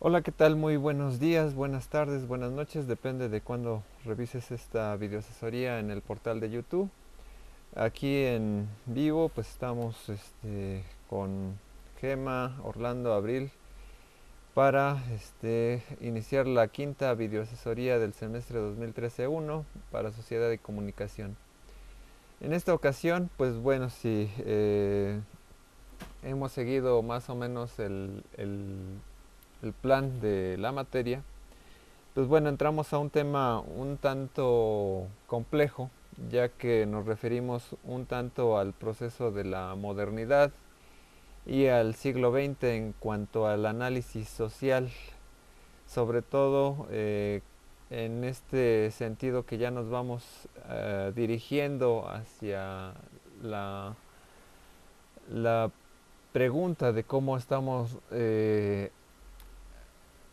Hola, ¿qué tal? Muy buenos días, buenas tardes, buenas noches, depende de cuándo revises esta videoasesoría en el portal de YouTube. Aquí en vivo, pues estamos con Gema, Orlando, Abril para iniciar la quinta videoasesoría del semestre 2013-1 para Sociedad y Comunicación. En esta ocasión, pues bueno, sí, hemos seguido más o menos el plan de la materia. Pues bueno, entramos a un tema un tanto complejo, ya que nos referimos un tanto al proceso de la modernidad y al siglo XX en cuanto al análisis social, sobre todo en este sentido que ya nos vamos dirigiendo hacia la, la pregunta de cómo estamos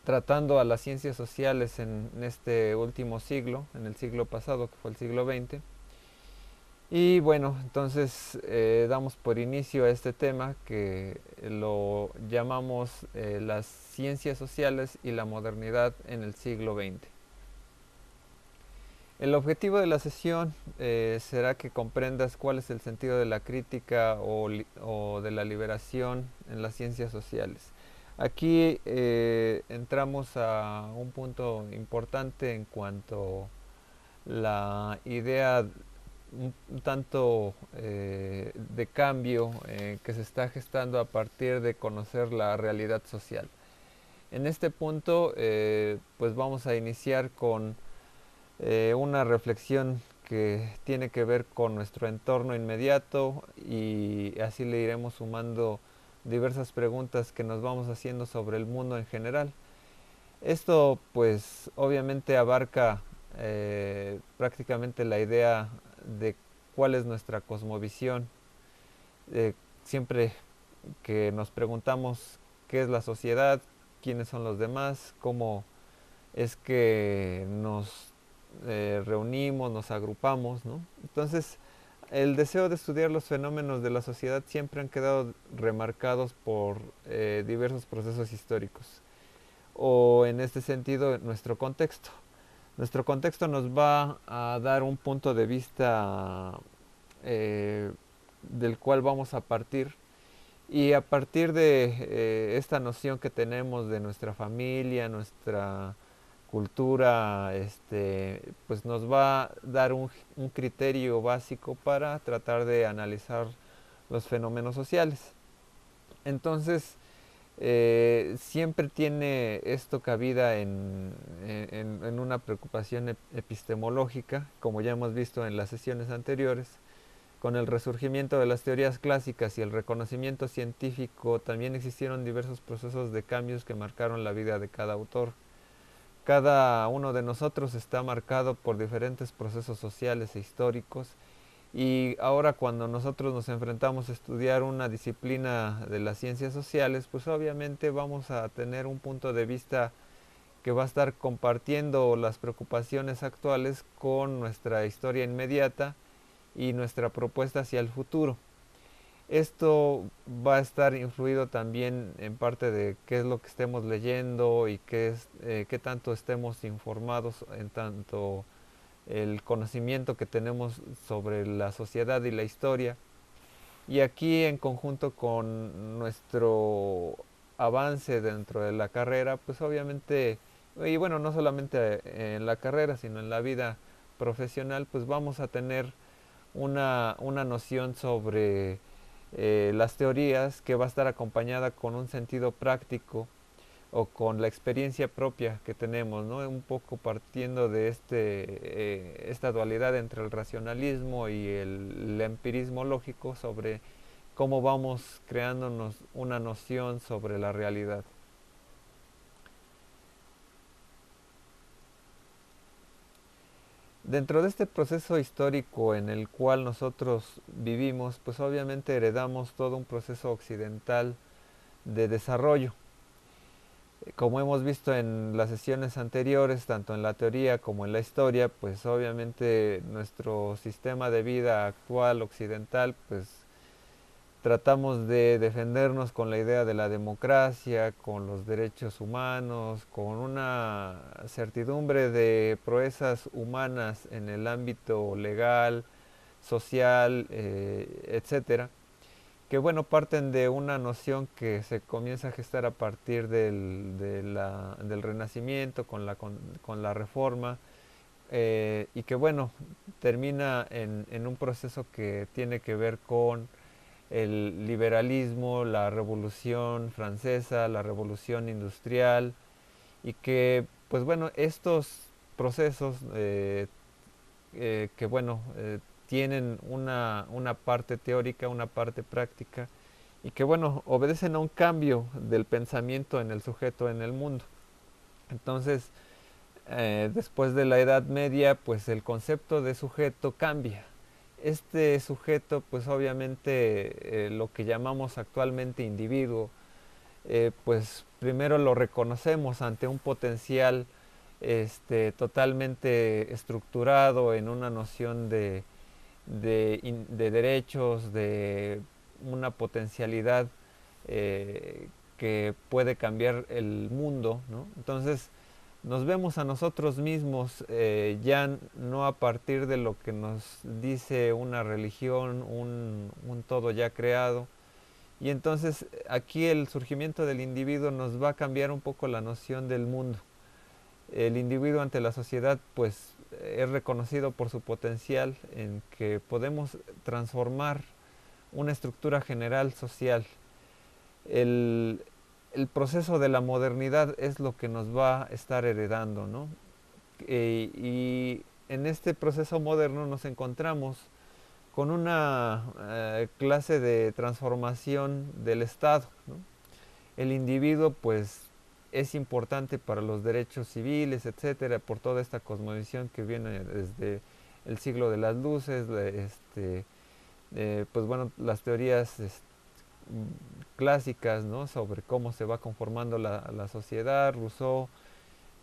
tratando a las ciencias sociales en este último siglo, en el siglo pasado, que fue el siglo XX. Y bueno, entonces damos por inicio a este tema que lo llamamos las ciencias sociales y la modernidad en el siglo XX. El objetivo de la sesión será que comprendas cuál es el sentido de la crítica o de la liberación en las ciencias sociales. Aquí entramos a un punto importante en cuanto a la idea un tanto de cambio que se está gestando a partir de conocer la realidad social. En este punto, pues vamos a iniciar con una reflexión que tiene que ver con nuestro entorno inmediato y así le iremos sumando diversas preguntas que nos vamos haciendo sobre el mundo en general. Esto pues obviamente abarca prácticamente la idea de cuál es nuestra cosmovisión. Siempre que nos preguntamos qué es la sociedad, quiénes son los demás, cómo es que nos reunimos, nos agrupamos, ¿no? Entonces, el deseo de estudiar los fenómenos de la sociedad siempre han quedado remarcados por diversos procesos históricos, o en este sentido, nuestro contexto. Nuestro contexto nos va a dar un punto de vista eh, del cual vamos a partir y a partir de esta noción que tenemos de nuestra familia, nuestra cultura, pues nos va a dar un criterio básico para tratar de analizar los fenómenos sociales. Entonces, siempre tiene esto cabida en una preocupación epistemológica, como ya hemos visto en las sesiones anteriores. Con el resurgimiento de las teorías clásicas y el reconocimiento científico, también existieron diversos procesos de cambios que marcaron la vida de cada autor. Cada uno de nosotros está marcado por diferentes procesos sociales e históricos y ahora cuando nosotros nos enfrentamos a estudiar una disciplina de las ciencias sociales, pues obviamente vamos a tener un punto de vista que va a estar compartiendo las preocupaciones actuales con nuestra historia inmediata y nuestra propuesta hacia el futuro. Esto va a estar influido también en parte de qué es lo que estemos leyendo y qué tanto estemos informados en tanto el conocimiento que tenemos sobre la sociedad y la historia. Y aquí en conjunto con nuestro avance dentro de la carrera, pues obviamente, y bueno, no solamente en la carrera, sino en la vida profesional, pues vamos a tener una noción sobre las teorías que va a estar acompañada con un sentido práctico o con la experiencia propia que tenemos, ¿no? Un poco partiendo de esta dualidad entre el racionalismo y el empirismo lógico sobre cómo vamos creándonos una noción sobre la realidad. Dentro de este proceso histórico en el cual nosotros vivimos, pues obviamente heredamos todo un proceso occidental de desarrollo. Como hemos visto en las sesiones anteriores, tanto en la teoría como en la historia, pues obviamente nuestro sistema de vida actual occidental, pues tratamos de defendernos con la idea de la democracia, con los derechos humanos, con una certidumbre de proezas humanas en el ámbito legal, social, etcétera, que bueno, parten de una noción que se comienza a gestar a partir del Renacimiento, con la Reforma, y que bueno, termina en un proceso que tiene que ver con el liberalismo, la Revolución Francesa, la Revolución Industrial, y que pues bueno, estos procesos que bueno, tienen una parte teórica, una parte práctica, y que bueno, obedecen a un cambio del pensamiento en el sujeto en el mundo. Entonces, después de la Edad Media, pues el concepto de sujeto cambia. Este sujeto, pues obviamente lo que llamamos actualmente individuo, pues primero lo reconocemos ante un potencial totalmente estructurado en una noción de derechos, de una potencialidad que puede cambiar el mundo, ¿no? Entonces nos vemos a nosotros mismos ya no a partir de lo que nos dice una religión, un todo ya creado. Y entonces aquí el surgimiento del individuo nos va a cambiar un poco la noción del mundo. El individuo ante la sociedad pues es reconocido por su potencial en que podemos transformar una estructura general social. El, el proceso de la modernidad es lo que nos va a estar heredando, ¿no? Y en este proceso moderno nos encontramos con una clase de transformación del Estado, ¿no? El individuo pues es importante para los derechos civiles, etcétera, por toda esta cosmovisión que viene desde el siglo de las luces, pues bueno, las teorías clásicas, ¿no? Sobre cómo se va conformando la sociedad, Rousseau,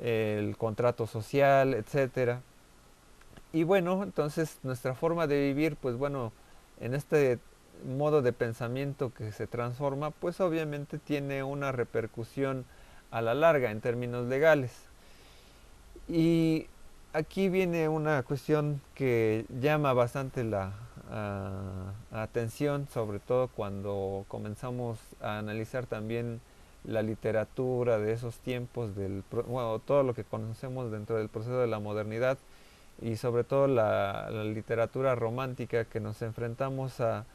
el contrato social, etcétera. Y bueno, entonces nuestra forma de vivir, pues bueno, en este modo de pensamiento que se transforma, pues obviamente tiene una repercusión a la larga en términos legales. Y aquí viene una cuestión que llama bastante la atención, sobre todo cuando comenzamos a analizar también la literatura de esos tiempos, bueno, todo lo que conocemos dentro del proceso de la modernidad y sobre todo la literatura romántica, que nos enfrentamos a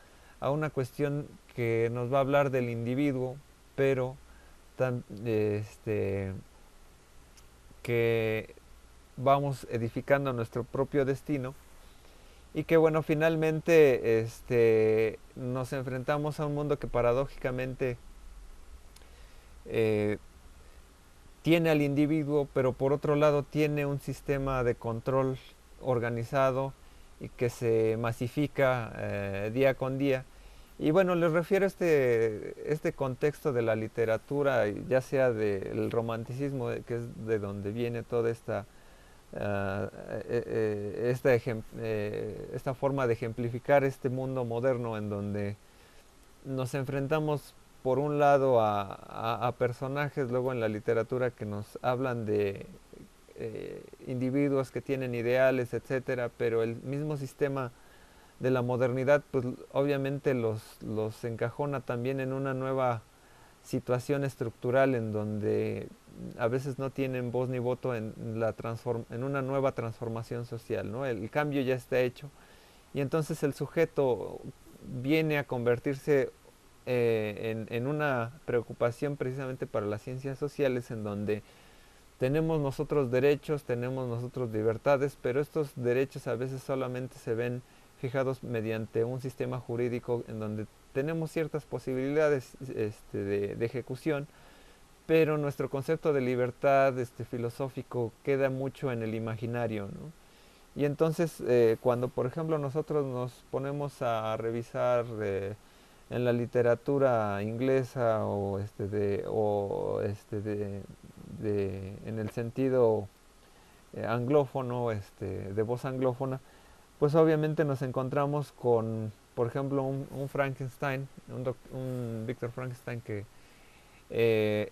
una cuestión que nos va a hablar del individuo, pero que vamos edificando nuestro propio destino y que bueno, finalmente nos enfrentamos a un mundo que paradójicamente eh, tiene al individuo, pero por otro lado tiene un sistema de control organizado y que se masifica día con día. Y bueno, les refiero a este contexto de la literatura, ya sea del romanticismo, que es de donde viene toda esta forma de ejemplificar este mundo moderno en donde nos enfrentamos por un lado a personajes luego en la literatura que nos hablan de individuos que tienen ideales, etcétera, pero el mismo sistema de la modernidad pues obviamente los encajona también en una nueva situación estructural en donde a veces no tienen voz ni voto en una nueva transformación social, ¿no? El cambio ya está hecho y entonces el sujeto viene a convertirse en una preocupación precisamente para las ciencias sociales en donde tenemos nosotros derechos, tenemos nosotros libertades, pero estos derechos a veces solamente se ven fijados mediante un sistema jurídico en donde tenemos ciertas posibilidades de ejecución, pero nuestro concepto de libertad filosófico queda mucho en el imaginario, ¿no? Y entonces cuando por ejemplo nosotros nos ponemos a revisar en la literatura inglesa en el sentido anglófono, de voz anglófona, pues obviamente nos encontramos con por ejemplo, un Frankenstein, un Víctor Frankenstein que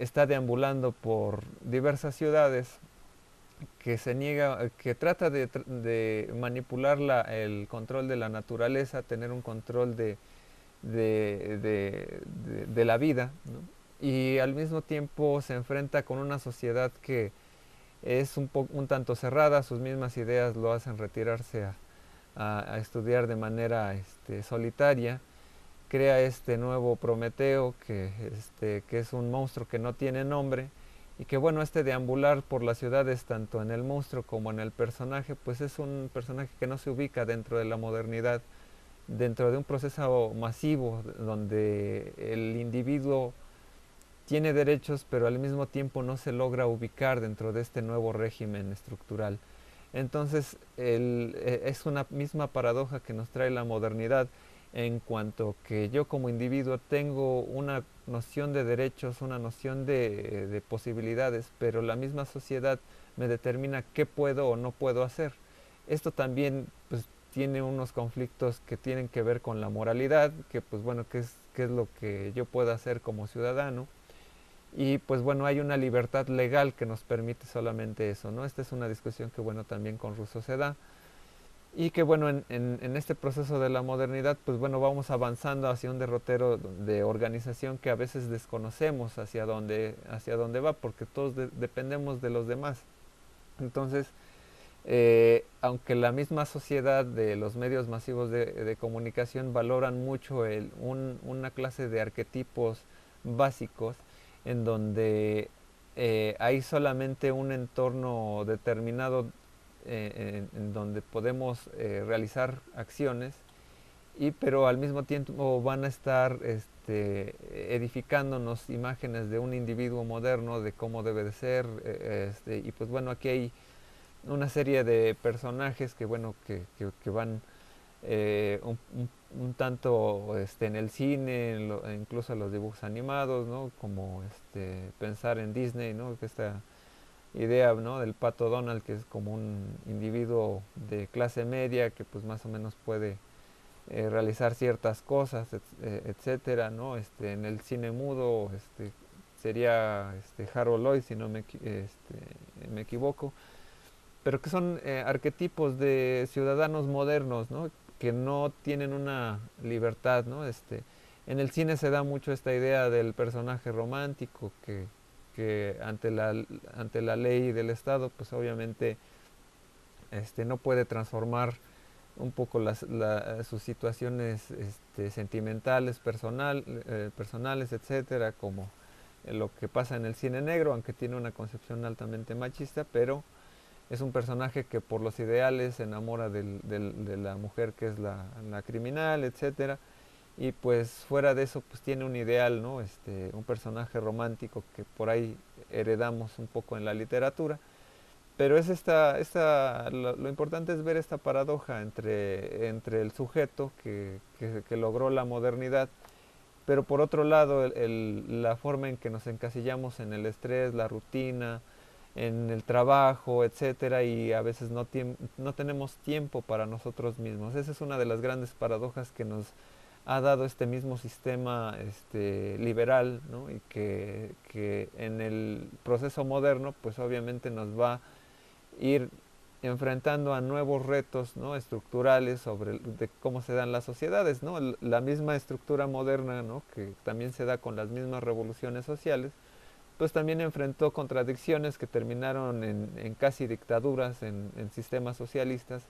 está deambulando por diversas ciudades, que se niega, que trata de manipular el control de la naturaleza, tener un control de la vida, ¿no? Y al mismo tiempo se enfrenta con una sociedad que es un tanto cerrada, sus mismas ideas lo hacen retirarse a estudiar de manera solitaria. Crea este nuevo Prometeo que es un monstruo que no tiene nombre, y que bueno, este deambular por las ciudades tanto en el monstruo como en el personaje, pues es un personaje que no se ubica dentro de la modernidad, dentro de un proceso masivo donde el individuo tiene derechos, pero al mismo tiempo no se logra ubicar dentro de este nuevo régimen estructural. Entonces es una misma paradoja que nos trae la modernidad, en cuanto que yo como individuo tengo una noción de derechos, una noción de posibilidades, pero la misma sociedad me determina qué puedo o no puedo hacer. Esto también pues tiene unos conflictos que tienen que ver con la moralidad, que pues bueno, qué es lo que yo puedo hacer como ciudadano. Y pues bueno, hay una libertad legal que nos permite solamente eso, ¿no? Esta es una discusión que bueno, también con Rousseau se da. Y que bueno, en este proceso de la modernidad, pues bueno, vamos avanzando hacia un derrotero de organización que a veces desconocemos hacia dónde va, porque todos dependemos de los demás. Entonces, aunque la misma sociedad de los medios masivos de comunicación valoran mucho una clase de arquetipos básicos, en donde hay solamente un entorno determinado en donde podemos realizar acciones, pero al mismo tiempo van a estar edificándonos imágenes de un individuo moderno, de cómo debe de ser, y pues bueno, aquí hay una serie de personajes que bueno que van un tanto en el cine, incluso en los dibujos animados, ¿no? Como pensar en Disney, ¿no? Que esta idea, ¿no? Del pato Donald, que es como un individuo de clase media que pues más o menos puede realizar ciertas cosas, etcétera, ¿no? En el cine mudo sería Harold Lloyd, si no me equivoco, pero que son arquetipos de ciudadanos modernos, ¿no? Que no tienen una libertad, ¿no? En el cine se da mucho esta idea del personaje romántico que ante la ley del Estado, pues obviamente no puede transformar un poco sus situaciones sentimentales, personales, etcétera, como lo que pasa en el cine negro, aunque tiene una concepción altamente machista, pero es un personaje que por los ideales se enamora de la mujer que es la criminal, etcétera, y pues fuera de eso pues tiene un ideal, ¿no? Un personaje romántico que por ahí heredamos un poco en la literatura, pero es lo importante es ver esta paradoja entre el sujeto que logró la modernidad, pero por otro lado la forma en que nos encasillamos en el estrés, la rutina, en el trabajo, etcétera, y a veces no tenemos tiempo para nosotros mismos. Esa es una de las grandes paradojas que nos ha dado este mismo sistema liberal, ¿no? Y que en el proceso moderno pues obviamente nos va a ir enfrentando a nuevos retos, ¿no? Estructurales de cómo se dan las sociedades, ¿no? La misma estructura moderna, ¿no? Que también se da con las mismas revoluciones sociales, pues también enfrentó contradicciones que terminaron en casi dictaduras, en sistemas socialistas,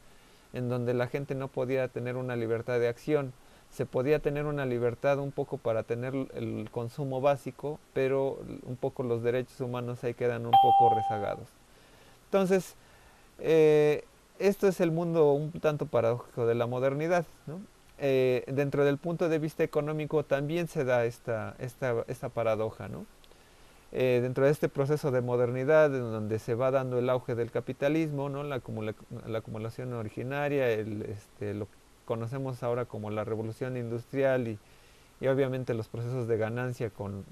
en donde la gente no podía tener una libertad de acción. Se podía tener una libertad un poco para tener el consumo básico, pero un poco los derechos humanos ahí quedan un poco rezagados. Entonces, eh, esto es el mundo un tanto paradójico de la modernidad, ¿no? Dentro del punto de vista económico también se da esta paradoja, ¿no? Dentro de este proceso de modernidad en donde se va dando el auge del capitalismo, ¿no? La acumulación originaria, lo que conocemos ahora como la revolución industrial y obviamente los procesos de ganancia con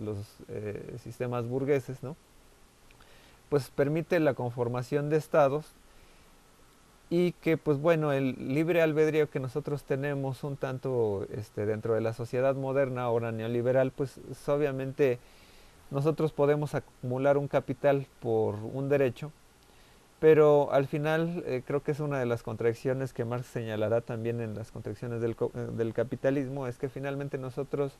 los sistemas burgueses, ¿no? Pues permite la conformación de estados y que pues bueno, el libre albedrío que nosotros tenemos un tanto dentro de la sociedad moderna, ahora neoliberal, pues obviamente nosotros podemos acumular un capital por un derecho, pero al final creo que es una de las contradicciones que Marx señalará también en las contradicciones del capitalismo, es que finalmente nosotros,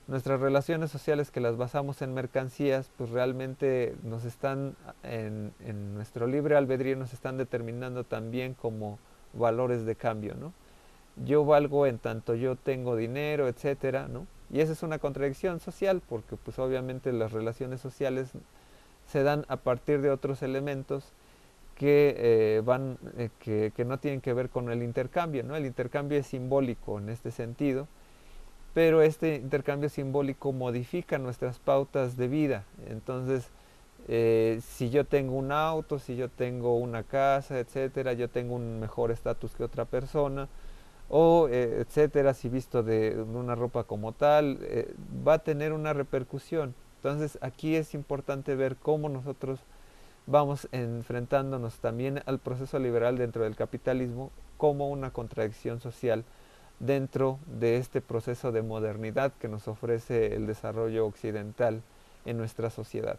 nuestras relaciones sociales que las basamos en mercancías, pues realmente nos están, en nuestro libre albedrío, nos están determinando también como valores de cambio, ¿no? Yo valgo en tanto yo tengo dinero, etcétera, ¿no? Y esa es una contradicción social, porque pues obviamente las relaciones sociales se dan a partir de otros elementos que no tienen que ver con el intercambio, ¿no? El intercambio es simbólico en este sentido, pero este intercambio simbólico modifica nuestras pautas de vida. Entonces, si yo tengo un auto, si yo tengo una casa, etcétera, yo tengo un mejor estatus que otra persona, o etcétera, si visto de una ropa como tal, va a tener una repercusión. Entonces, aquí es importante ver cómo nosotros vamos enfrentándonos también al proceso liberal dentro del capitalismo como una contradicción social dentro de este proceso de modernidad que nos ofrece el desarrollo occidental en nuestra sociedad.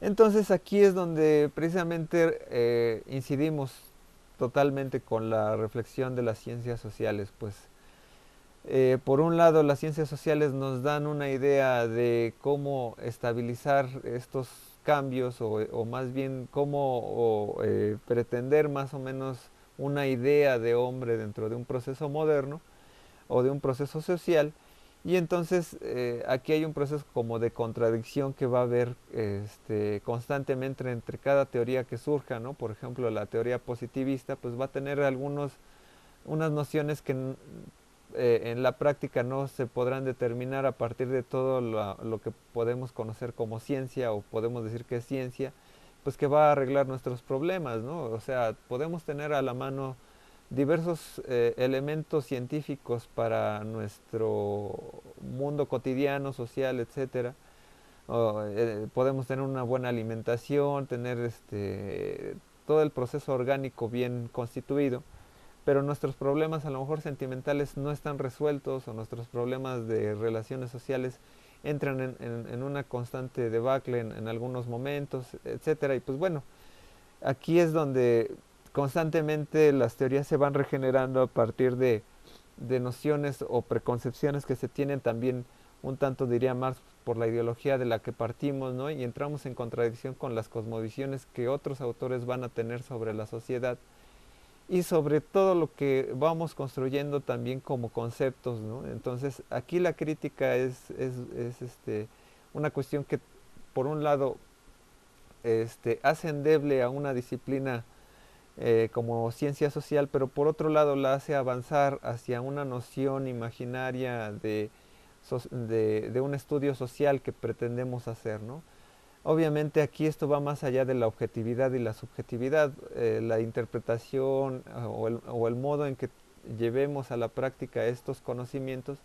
Entonces aquí es donde precisamente incidimos totalmente con la reflexión de las ciencias sociales, pues por un lado las ciencias sociales nos dan una idea de cómo estabilizar estos cambios o más bien cómo pretender más o menos una idea de hombre dentro de un proceso moderno o de un proceso social. Y entonces aquí hay un proceso como de contradicción que va a haber constantemente entre cada teoría que surja, ¿no? Por ejemplo, la teoría positivista pues va a tener unas nociones que en la práctica no se podrán determinar a partir de todo lo que podemos conocer como ciencia o podemos decir que es ciencia, pues que va a arreglar nuestros problemas, ¿no? O sea, podemos tener a la mano diversos elementos científicos para nuestro mundo cotidiano, social, etcétera. Podemos tener una buena alimentación, tener todo el proceso orgánico bien constituido, pero nuestros problemas a lo mejor sentimentales no están resueltos o nuestros problemas de relaciones sociales entran en una constante debacle en algunos momentos, etcétera. Y pues bueno, aquí es donde constantemente las teorías se van regenerando a partir de nociones o preconcepciones que se tienen también un tanto diría más por la ideología de la que partimos, ¿no? Y entramos en contradicción con las cosmovisiones que otros autores van a tener sobre la sociedad y sobre todo lo que vamos construyendo también como conceptos, ¿no? Entonces aquí la crítica es una cuestión que por un lado hace endeble a una disciplina como ciencia social, pero por otro lado la hace avanzar hacia una noción imaginaria de un estudio social que pretendemos hacer, ¿no? Obviamente aquí esto va más allá de la objetividad y la subjetividad, la interpretación o el modo en que llevemos a la práctica estos conocimientos,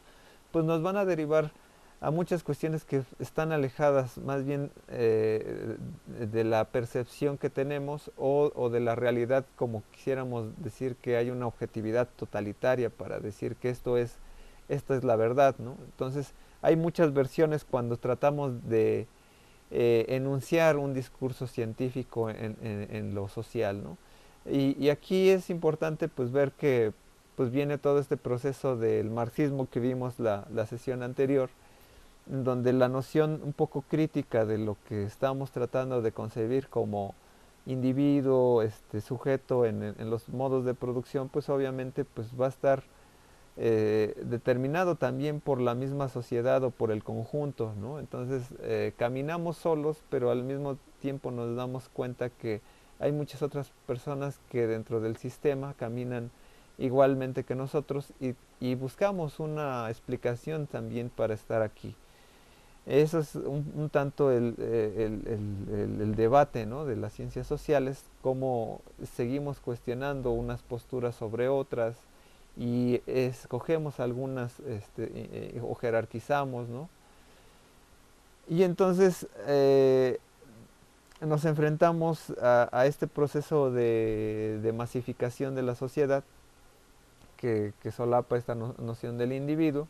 pues nos van a derivar a muchas cuestiones que están alejadas más bien de la percepción que tenemos o de la realidad como quisiéramos decir que hay una objetividad totalitaria para decir que esta es la verdad, ¿no? Entonces hay muchas versiones cuando tratamos de enunciar un discurso científico en lo social, ¿no? Y aquí es importante pues ver que pues viene todo este proceso del marxismo que vimos la sesión anterior, donde la noción un poco crítica de lo que estamos tratando de concebir como individuo, sujeto en los modos de producción, pues obviamente pues va a estar determinado también por la misma sociedad o por el conjunto, ¿no? Entonces caminamos solos, pero al mismo tiempo nos damos cuenta que hay muchas otras personas que dentro del sistema caminan igualmente que nosotros y buscamos una explicación también para estar aquí. Eso es un tanto el debate, ¿no? De las ciencias sociales, cómo seguimos cuestionando unas posturas sobre otras y escogemos algunas o jerarquizamos, ¿no? Y entonces nos enfrentamos a este proceso de masificación de la sociedad que solapa esta noción del individuo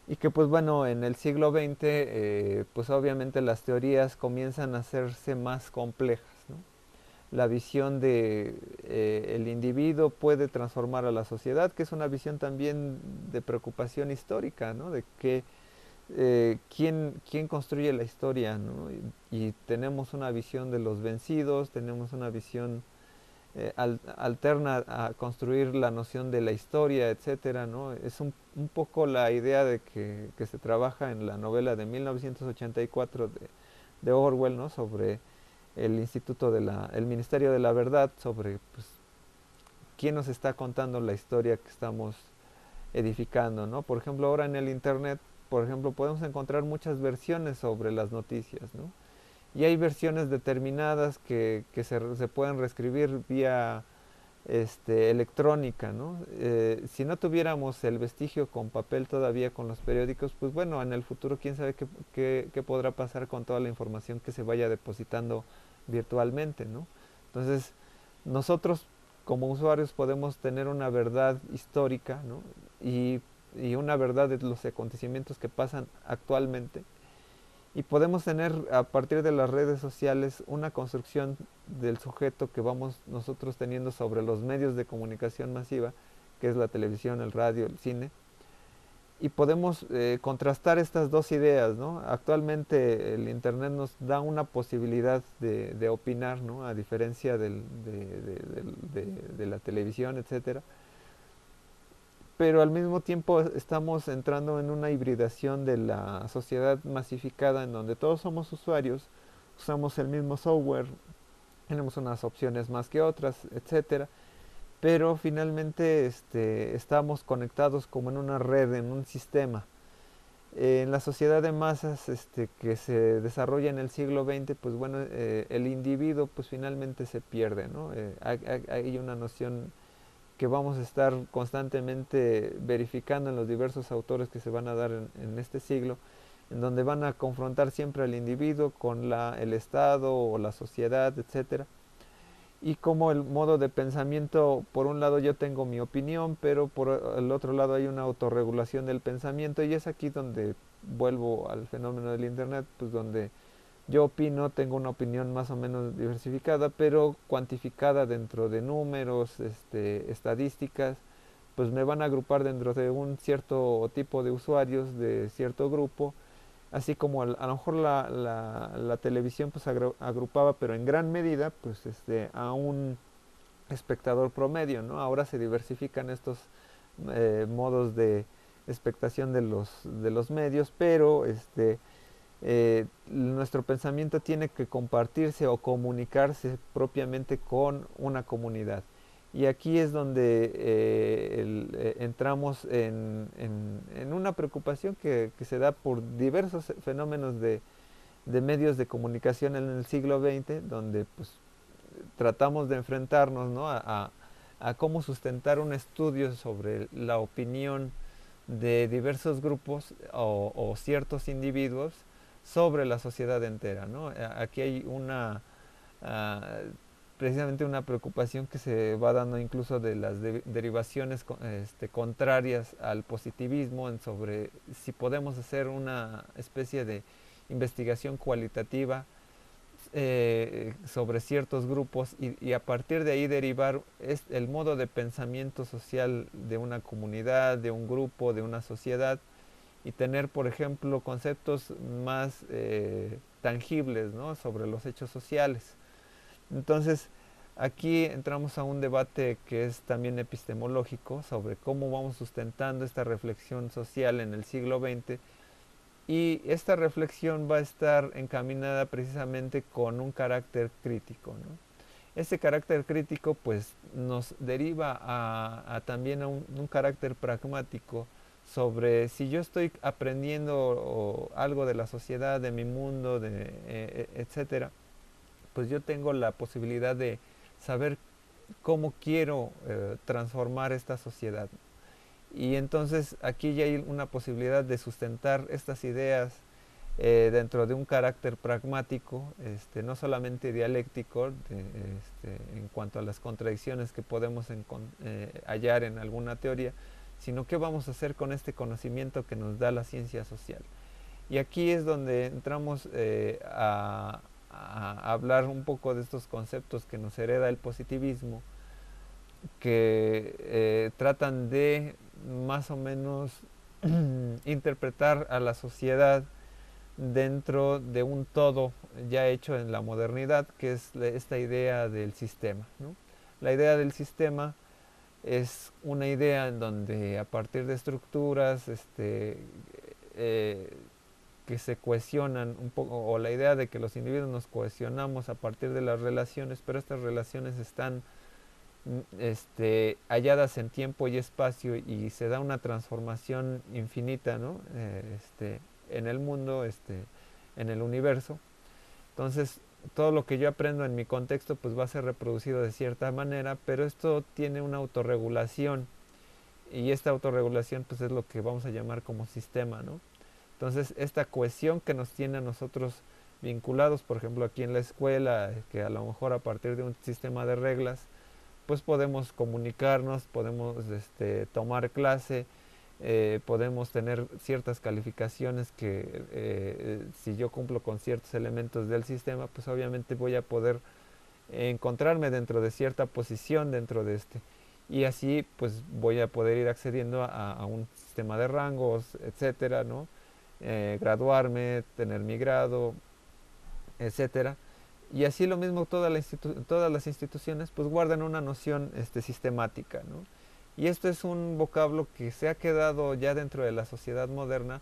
y que pues bueno, en el siglo XX pues obviamente las teorías comienzan a hacerse más complejas, ¿no? La visión de el individuo puede transformar a la sociedad, que es una visión también de preocupación histórica, ¿no? De que quién construye la historia, ¿no? Y tenemos una visión de los vencidos, tenemos una visión alterna a construir la noción de la historia, etcétera, ¿no? Es un poco la idea de que se trabaja en la novela de 1984 de Orwell, ¿no? Sobre el el Ministerio de la Verdad, sobre pues, quién nos está contando la historia que estamos edificando, ¿no? Por ejemplo, ahora en el internet, por ejemplo, podemos encontrar muchas versiones sobre las noticias, ¿no? Y hay versiones determinadas que se pueden reescribir vía electrónica, ¿no? Si no tuviéramos el vestigio con papel todavía con los periódicos, pues bueno, en el futuro quién sabe qué podrá pasar con toda la información que se vaya depositando virtualmente, ¿no? Entonces, nosotros como usuarios podemos tener una verdad histórica, ¿no? Y una verdad de los acontecimientos que pasan actualmente y podemos tener a partir de las redes sociales una construcción del sujeto que vamos nosotros teniendo sobre los medios de comunicación masiva, que es la televisión, el radio, el cine, y podemos contrastar estas dos ideas, ¿no? Actualmente el Internet nos da una posibilidad de opinar, ¿no? A diferencia de la televisión, etcétera, pero al mismo tiempo estamos entrando en una hibridación de la sociedad masificada en donde todos somos usuarios, usamos el mismo software, tenemos unas opciones más que otras, etcétera, pero finalmente estamos conectados como en una red, en un sistema. En la sociedad de masas que se desarrolla en el siglo XX, pues bueno, el individuo pues finalmente se pierde, ¿no? Hay una noción que vamos a estar constantemente verificando en los diversos autores que se van a dar en este siglo, en donde van a confrontar siempre al individuo con el Estado o la sociedad, etcétera. Y como el modo de pensamiento, por un lado yo tengo mi opinión, pero por el otro lado hay una autorregulación del pensamiento y es aquí donde vuelvo al fenómeno del Internet, pues donde yo opino, tengo una opinión más o menos diversificada, pero cuantificada dentro de números, estadísticas, pues me van a agrupar dentro de un cierto tipo de usuarios, de cierto grupo, así como a lo mejor la televisión pues agrupaba, pero en gran medida, pues a un espectador promedio, ¿no? Ahora se diversifican estos modos de expectación de los medios, pero nuestro pensamiento tiene que compartirse o comunicarse propiamente con una comunidad. Y aquí es donde entramos en una preocupación que se da por diversos fenómenos de medios de comunicación en el siglo XX, donde pues, tratamos de enfrentarnos, ¿no? A cómo sustentar un estudio sobre la opinión de diversos grupos o ciertos individuos sobre la sociedad entera, ¿no? Aquí hay uh, precisamente una preocupación que se va dando incluso de las derivaciones contrarias al positivismo sobre si podemos hacer una especie de investigación cualitativa sobre ciertos grupos y a partir de ahí derivar el modo de pensamiento social de una comunidad, de un grupo, de una sociedad y tener, por ejemplo, conceptos más tangibles, ¿no? Sobre los hechos sociales. Entonces, aquí entramos a un debate que es también epistemológico sobre cómo vamos sustentando esta reflexión social en el siglo XX y esta reflexión va a estar encaminada precisamente con un carácter crítico, ¿no? Ese carácter crítico pues nos deriva también a un carácter pragmático sobre si yo estoy aprendiendo algo de la sociedad, de mi mundo, etcétera, pues yo tengo la posibilidad de saber cómo quiero transformar esta sociedad. Y entonces aquí ya hay una posibilidad de sustentar estas ideas dentro de un carácter pragmático, no solamente dialéctico, en cuanto a las contradicciones que podemos hallar en alguna teoría, sino qué vamos a hacer con este conocimiento que nos da la ciencia social. Y aquí es donde entramos a hablar un poco de estos conceptos que nos hereda el positivismo, que tratan de más o menos interpretar a la sociedad dentro de un todo ya hecho en la modernidad, que es esta idea del sistema, ¿no? La idea del sistema es una idea en donde a partir de estructuras eh, que se cohesionan un poco, o la idea de que los individuos nos cohesionamos a partir de las relaciones, pero estas relaciones están halladas en tiempo y espacio y se da una transformación infinita, ¿no? En el mundo, en el universo. Entonces, todo lo que yo aprendo en mi contexto pues va a ser reproducido de cierta manera, pero esto tiene una autorregulación y esta autorregulación pues es lo que vamos a llamar como sistema, ¿no? Entonces, esta cohesión que nos tiene a nosotros vinculados, por ejemplo, aquí en la escuela, que a lo mejor a partir de un sistema de reglas, pues podemos comunicarnos, podemos tomar clase, podemos tener ciertas calificaciones que si yo cumplo con ciertos elementos del sistema, pues obviamente voy a poder encontrarme dentro de cierta posición dentro de y así pues voy a poder ir accediendo a un sistema de rangos, etcétera, ¿no? Graduarme, tener mi grado, etcétera. Y así lo mismo todas las instituciones pues guardan una noción sistemática, ¿no? Y esto es un vocablo que se ha quedado ya dentro de la sociedad moderna,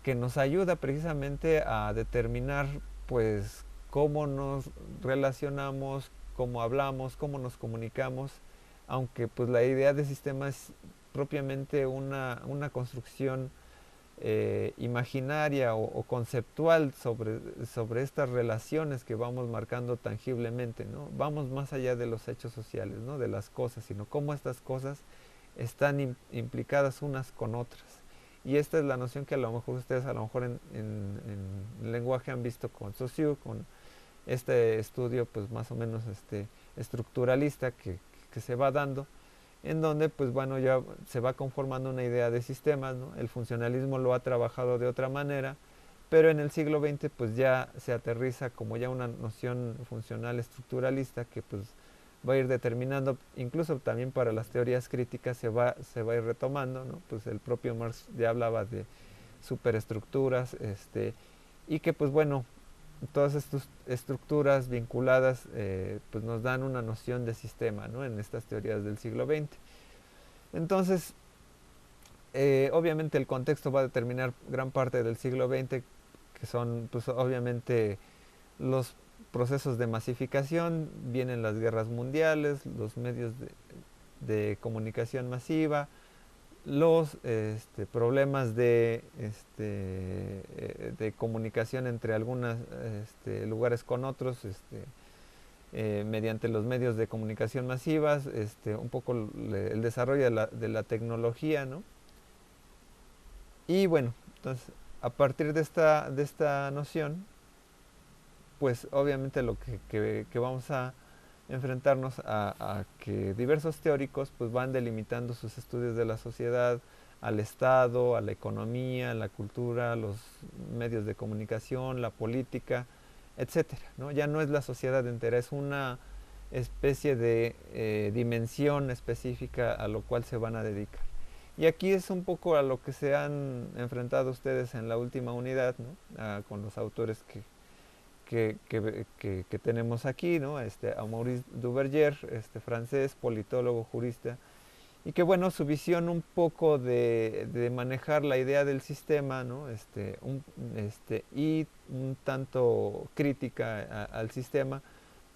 que nos ayuda precisamente a determinar pues cómo nos relacionamos, cómo hablamos, cómo nos comunicamos, aunque pues la idea de sistema es propiamente una construcción imaginaria o conceptual sobre estas relaciones que vamos marcando tangiblemente, ¿no? Vamos más allá de los hechos sociales, ¿no? De las cosas, sino cómo estas cosas están implicadas unas con otras. Y esta es la noción que a lo mejor ustedes a lo mejor en lenguaje han visto con Saussure, con este estudio pues más o menos estructuralista que se va dando, en donde pues bueno ya se va conformando una idea de sistemas, ¿no? El funcionalismo lo ha trabajado de otra manera, pero en el siglo XX pues ya se aterriza como ya una noción funcional estructuralista que pues va a ir determinando, incluso también para las teorías críticas se va a ir retomando, ¿no? Pues el propio Marx ya hablaba de superestructuras, y que pues bueno, todas estas estructuras vinculadas pues nos dan una noción de sistema, ¿no? En estas teorías del siglo XX. Entonces, obviamente el contexto va a determinar gran parte del siglo XX, que son pues obviamente los procesos de masificación, vienen las guerras mundiales, los medios de comunicación masiva, los problemas de comunicación entre algunos lugares con otros, mediante los medios de comunicación masivas, un poco el desarrollo de la tecnología, ¿no? Y bueno, entonces, a partir de esta noción, pues obviamente lo que vamos a enfrentarnos a que diversos teóricos pues van delimitando sus estudios de la sociedad al Estado, a la economía, a la cultura, a los medios de comunicación, la política, etcétera, ¿no? Ya no es la sociedad entera, es una especie de dimensión específica a lo cual se van a dedicar. Y aquí es un poco a lo que se han enfrentado ustedes en la última unidad, ¿no? Con los autores que tenemos aquí, ¿no? A Maurice Duverger, francés, politólogo, jurista, y que bueno, su visión un poco de manejar la idea del sistema, ¿no? Y un tanto crítica al sistema,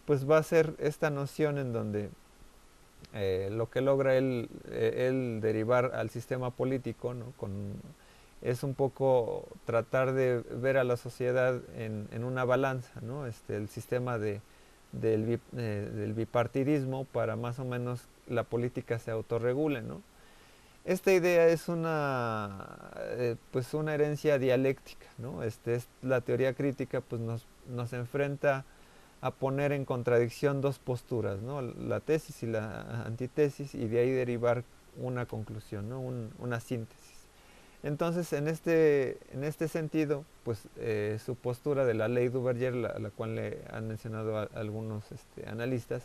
pues va a ser esta noción en donde lo que logra él derivar al sistema político, ¿no? Es un poco tratar de ver a la sociedad en una balanza, ¿no? El sistema del bipartidismo para más o menos la política se autorregule, ¿no? Esta idea es pues una herencia dialéctica, ¿no? Es la teoría crítica, pues nos enfrenta a poner en contradicción dos posturas, ¿no? La tesis y la antítesis, y de ahí derivar una conclusión, ¿no? Una síntesis. Entonces, en este sentido, pues su postura de la ley Duverger, la cual le han mencionado algunos analistas,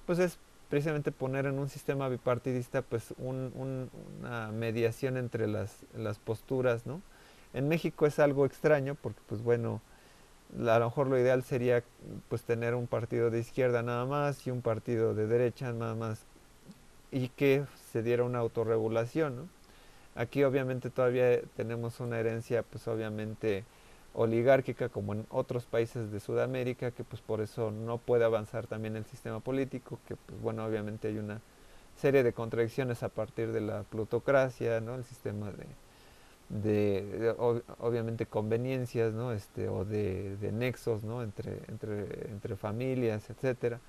pues es precisamente poner en un sistema bipartidista pues una mediación entre las posturas, ¿no? En México es algo extraño porque pues bueno, a lo mejor lo ideal sería pues tener un partido de izquierda nada más y un partido de derecha nada más y que se diera una autorregulación, ¿no? Aquí obviamente todavía tenemos una herencia pues obviamente oligárquica como en otros países de Sudamérica, que pues por eso no puede avanzar también el sistema político, que pues bueno, obviamente hay una serie de contradicciones a partir de la plutocracia, ¿no? El sistema obviamente conveniencias, ¿no? O de nexos, ¿no? Entre familias, etcétera.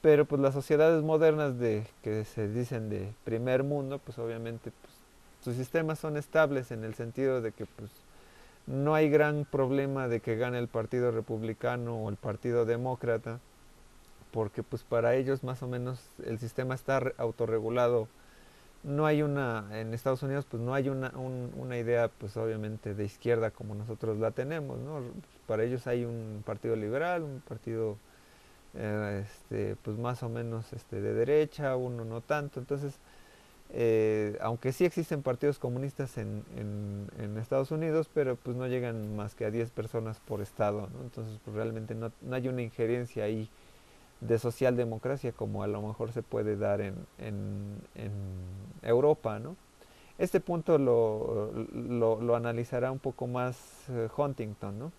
Pero pues las sociedades modernas que se dicen de primer mundo, pues obviamente pues, sus sistemas son estables en el sentido de que pues no hay gran problema de que gane el Partido Republicano o el Partido Demócrata, porque pues para ellos más o menos el sistema está autorregulado. No hay en Estados Unidos pues no hay una idea pues obviamente de izquierda como nosotros la tenemos, ¿no? Para ellos hay un partido liberal, un partido pues más o menos de derecha, uno no tanto. Entonces, aunque sí existen partidos comunistas en Estados Unidos, pero pues no llegan más que a 10 personas por estado, ¿no? Entonces, pues realmente no hay una injerencia ahí de socialdemocracia como a lo mejor se puede dar en Europa, ¿no? Este punto lo analizará un poco más Huntington, ¿no?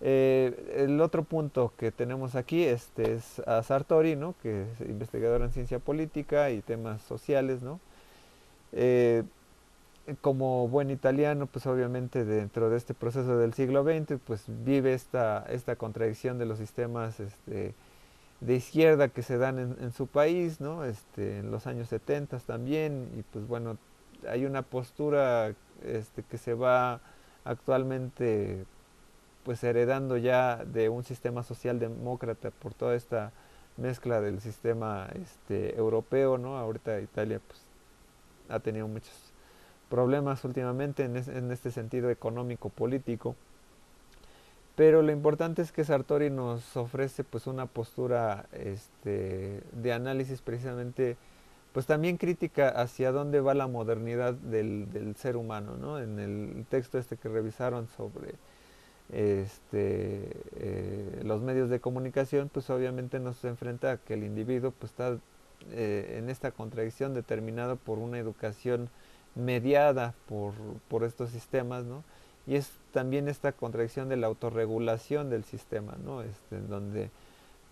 El otro punto que tenemos aquí es a Sartori, ¿no? Que es investigador en ciencia política y temas sociales, ¿no? Eh, Como buen italiano, pues obviamente dentro de este proceso del siglo XX, pues vive esta contradicción de los sistemas de izquierda que se dan en su país, ¿no? En los años 70 también, y pues bueno, hay una postura que se va actualmente pues heredando ya de un sistema socialdemócrata por toda esta mezcla del sistema europeo, ¿no? Ahorita Italia pues ha tenido muchos problemas últimamente en este sentido económico político, pero lo importante es que Sartori nos ofrece pues una postura de análisis precisamente pues también crítica hacia dónde va la modernidad del ser humano, ¿no? En el texto que revisaron sobre los medios de comunicación, pues obviamente nos enfrenta a que el individuo pues está en esta contradicción determinado por una educación mediada por estos sistemas, ¿no? Y es también esta contradicción de la autorregulación del sistema, ¿no? Donde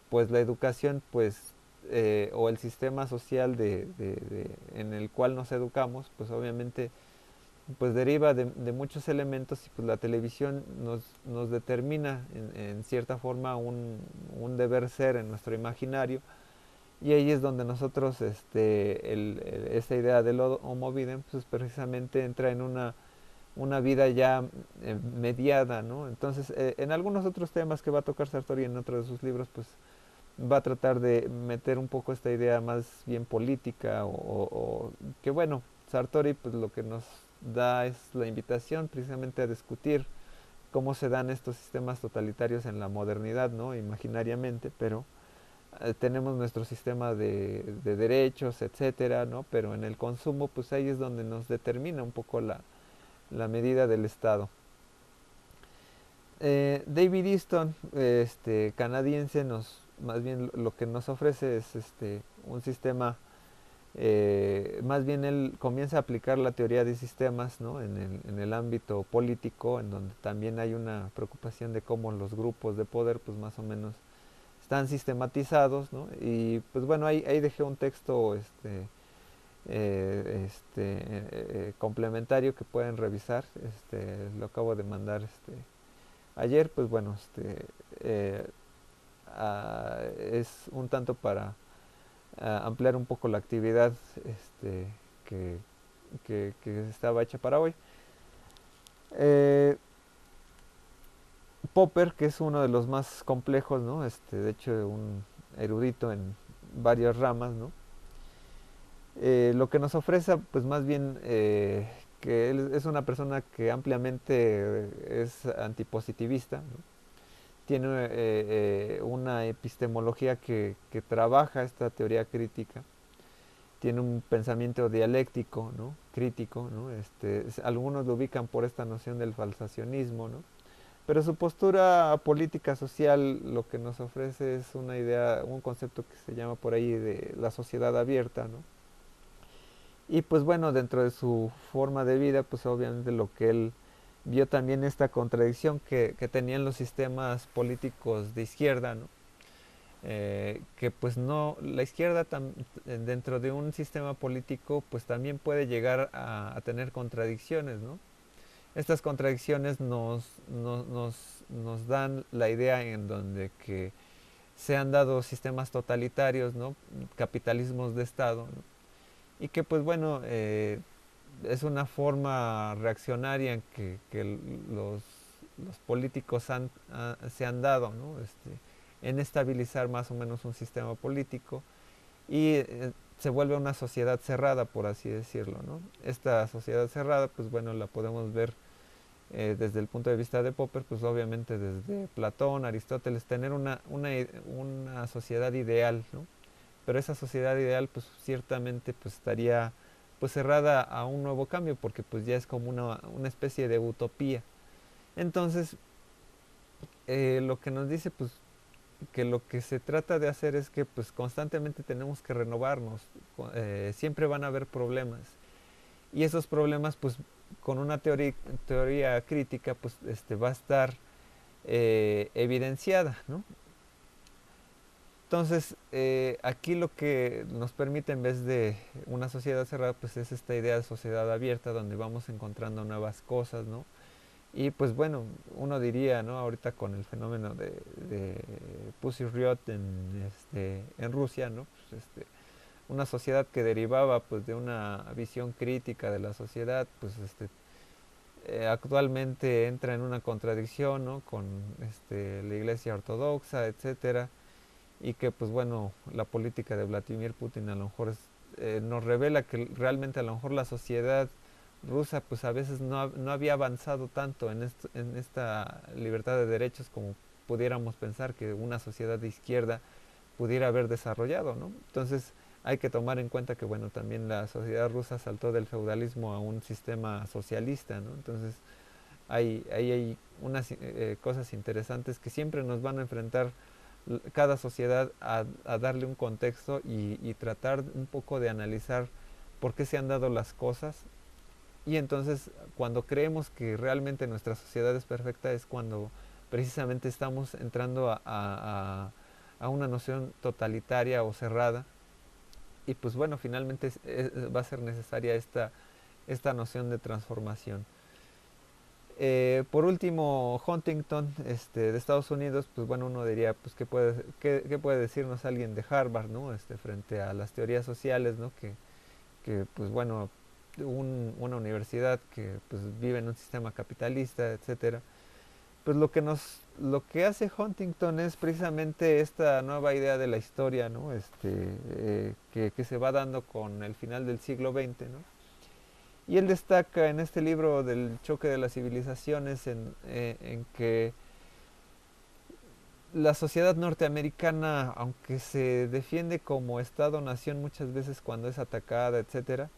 pues la educación pues o el sistema social en el cual nos educamos, pues obviamente pues deriva de muchos elementos y pues la televisión nos determina en cierta forma un deber ser en nuestro imaginario, y ahí es donde nosotros esta idea del homo videm pues precisamente entra en una vida ya mediada, ¿no? Entonces en algunos otros temas que va a tocar Sartori en otro de sus libros pues va a tratar de meter un poco esta idea más bien política o que bueno, Sartori pues lo que nos da es la invitación precisamente a discutir cómo se dan estos sistemas totalitarios en la modernidad, ¿no? Imaginariamente, pero tenemos nuestro sistema de derechos, etcétera, ¿no? Pero en el consumo pues ahí es donde nos determina un poco la medida del Estado. David Easton, canadiense, más bien lo que nos ofrece es un sistema, más bien él comienza a aplicar la teoría de sistemas, ¿no? En el ámbito político, en donde también hay una preocupación de cómo los grupos de poder, pues más o menos están sistematizados, ¿no? Y pues bueno, ahí dejé un texto complementario que pueden revisar, lo acabo de mandar ayer, pues bueno, es un tanto para ampliar un poco la actividad que, que estaba hecha para hoy. Eh, Popper, que es uno de los más complejos, ¿no? De hecho, un erudito en varias ramas, ¿no? Lo que nos ofrece, pues más bien, que él es una persona que ampliamente es antipositivista, ¿no? Tiene una epistemología que trabaja esta teoría crítica, tiene un pensamiento dialéctico, ¿no? Crítico, ¿no? Algunos lo ubican por esta noción del falsacionismo, ¿no? Pero su postura política social lo que nos ofrece es una idea, un concepto que se llama por ahí de la sociedad abierta, ¿no? Y pues bueno, dentro de su forma de vida, pues obviamente lo que él vio también esta contradicción que tenían los sistemas políticos de izquierda, ¿no? Que pues no, la izquierda dentro de un sistema político pues también puede llegar a tener contradicciones, ¿no? Estas contradicciones nos dan la idea en donde que se han dado sistemas totalitarios, ¿no? Capitalismos de Estado, ¿no? Y que pues bueno, es una forma reaccionaria en que los políticos se han dado, ¿no? En estabilizar más o menos un sistema político y se vuelve una sociedad cerrada, por así decirlo, ¿no? Esta sociedad cerrada, pues bueno, la podemos ver desde el punto de vista de Popper, pues obviamente desde Platón, Aristóteles, tener una sociedad ideal, ¿no? Pero esa sociedad ideal pues ciertamente pues estaría pues cerrada a un nuevo cambio porque pues ya es como una especie de utopía. Entonces lo que nos dice pues que lo que se trata de hacer es que pues constantemente tenemos que renovarnos, siempre van a haber problemas y esos problemas pues con una teoría crítica pues va a estar evidenciada, ¿no? Entonces, aquí lo que nos permite en vez de una sociedad cerrada, pues es esta idea de sociedad abierta donde vamos encontrando nuevas cosas, ¿no? Y pues bueno, uno diría, ¿no? Ahorita con el fenómeno de Pussy Riot en Rusia, ¿no? Pues una sociedad que derivaba pues de una visión crítica de la sociedad, pues actualmente entra en una contradicción, ¿no? Con la Iglesia Ortodoxa, etcétera, y que pues bueno, la política de Vladimir Putin a lo mejor nos revela que realmente a lo mejor la sociedad rusa pues a veces no había avanzado tanto en esta libertad de derechos como pudiéramos pensar que una sociedad de izquierda pudiera haber desarrollado, ¿no? Entonces hay que tomar en cuenta que bueno, también la sociedad rusa saltó del feudalismo a un sistema socialista, ¿no? Entonces hay unas cosas interesantes que siempre nos van a enfrentar cada sociedad a darle un contexto y tratar un poco de analizar por qué se han dado las cosas. Y entonces cuando creemos que realmente nuestra sociedad es perfecta es cuando precisamente estamos entrando a una noción totalitaria o cerrada. Y pues bueno, finalmente va a ser necesaria esta noción de transformación. Por último, Huntington, de Estados Unidos, pues bueno, uno diría, pues qué puede decirnos alguien de Harvard, ¿no? Frente a las teorías sociales, ¿no? Que pues bueno, una universidad que pues vive en un sistema capitalista, etcétera. Pues lo que hace Huntington es precisamente esta nueva idea de la historia, ¿no? Que se va dando con el final del siglo XX, ¿no? Y él destaca en este libro del choque de las civilizaciones en que la sociedad norteamericana, aunque se defiende como Estado-nación muchas veces cuando es atacada, etcétera,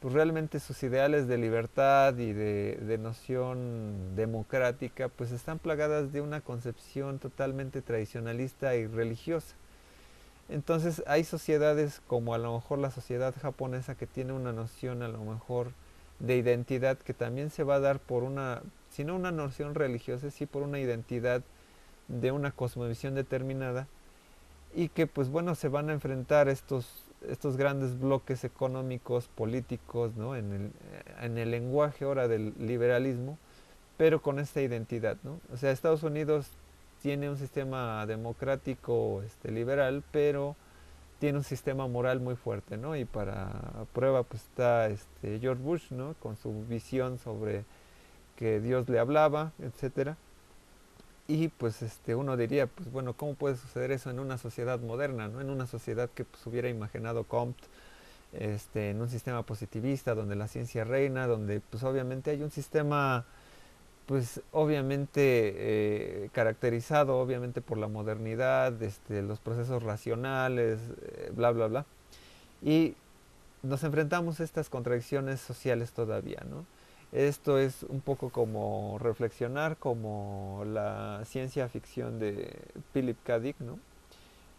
pues realmente sus ideales de libertad y de noción democrática pues están plagadas de una concepción totalmente tradicionalista y religiosa. Entonces hay sociedades como a lo mejor la sociedad japonesa que tiene una noción a lo mejor de identidad que también se va a dar por una, si no una noción religiosa, sí por una identidad de una cosmovisión determinada y que pues bueno se van a enfrentar estos grandes bloques económicos, políticos, ¿no? En el lenguaje ahora del liberalismo, pero con esta identidad, ¿no? O sea, Estados Unidos tiene un sistema democrático liberal, pero tiene un sistema moral muy fuerte, ¿no? Y para prueba pues está George Bush, ¿no? Con su visión sobre que Dios le hablaba, etcétera. Y pues uno diría, pues bueno, ¿cómo puede suceder eso en una sociedad moderna, ¿no? En una sociedad que pues hubiera imaginado Comte, en un sistema positivista donde la ciencia reina, donde pues obviamente hay un sistema pues obviamente caracterizado obviamente por la modernidad, los procesos racionales, bla bla bla. Y nos enfrentamos a estas contradicciones sociales todavía, ¿no? Esto es un poco como reflexionar como la ciencia ficción de Philip K. Dick, ¿no?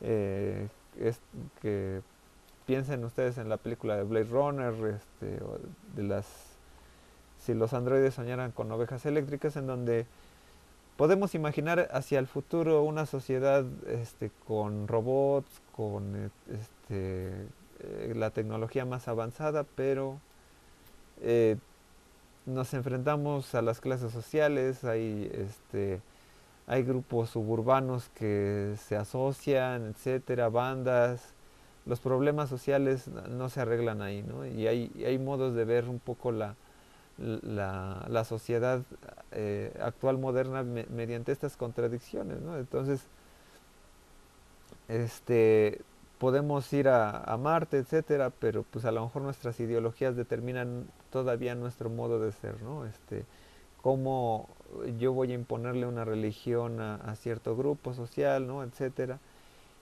Eh, es que piensen ustedes en la película de Blade Runner, o de las si los androides soñaran con ovejas eléctricas, en donde podemos imaginar hacia el futuro una sociedad con robots, con la tecnología más avanzada, pero eh, nos enfrentamos a las clases sociales, hay grupos suburbanos que se asocian, etcétera, bandas. Los problemas sociales no se arreglan ahí, ¿no? Y hay modos de ver un poco la sociedad actual moderna mediante estas contradicciones, ¿no? Entonces, este, podemos ir a Marte, etcétera, pero pues a lo mejor nuestras ideologías determinan todavía nuestro modo de ser, ¿no? Cómo yo voy a imponerle una religión a cierto grupo social, ¿no? Etcétera.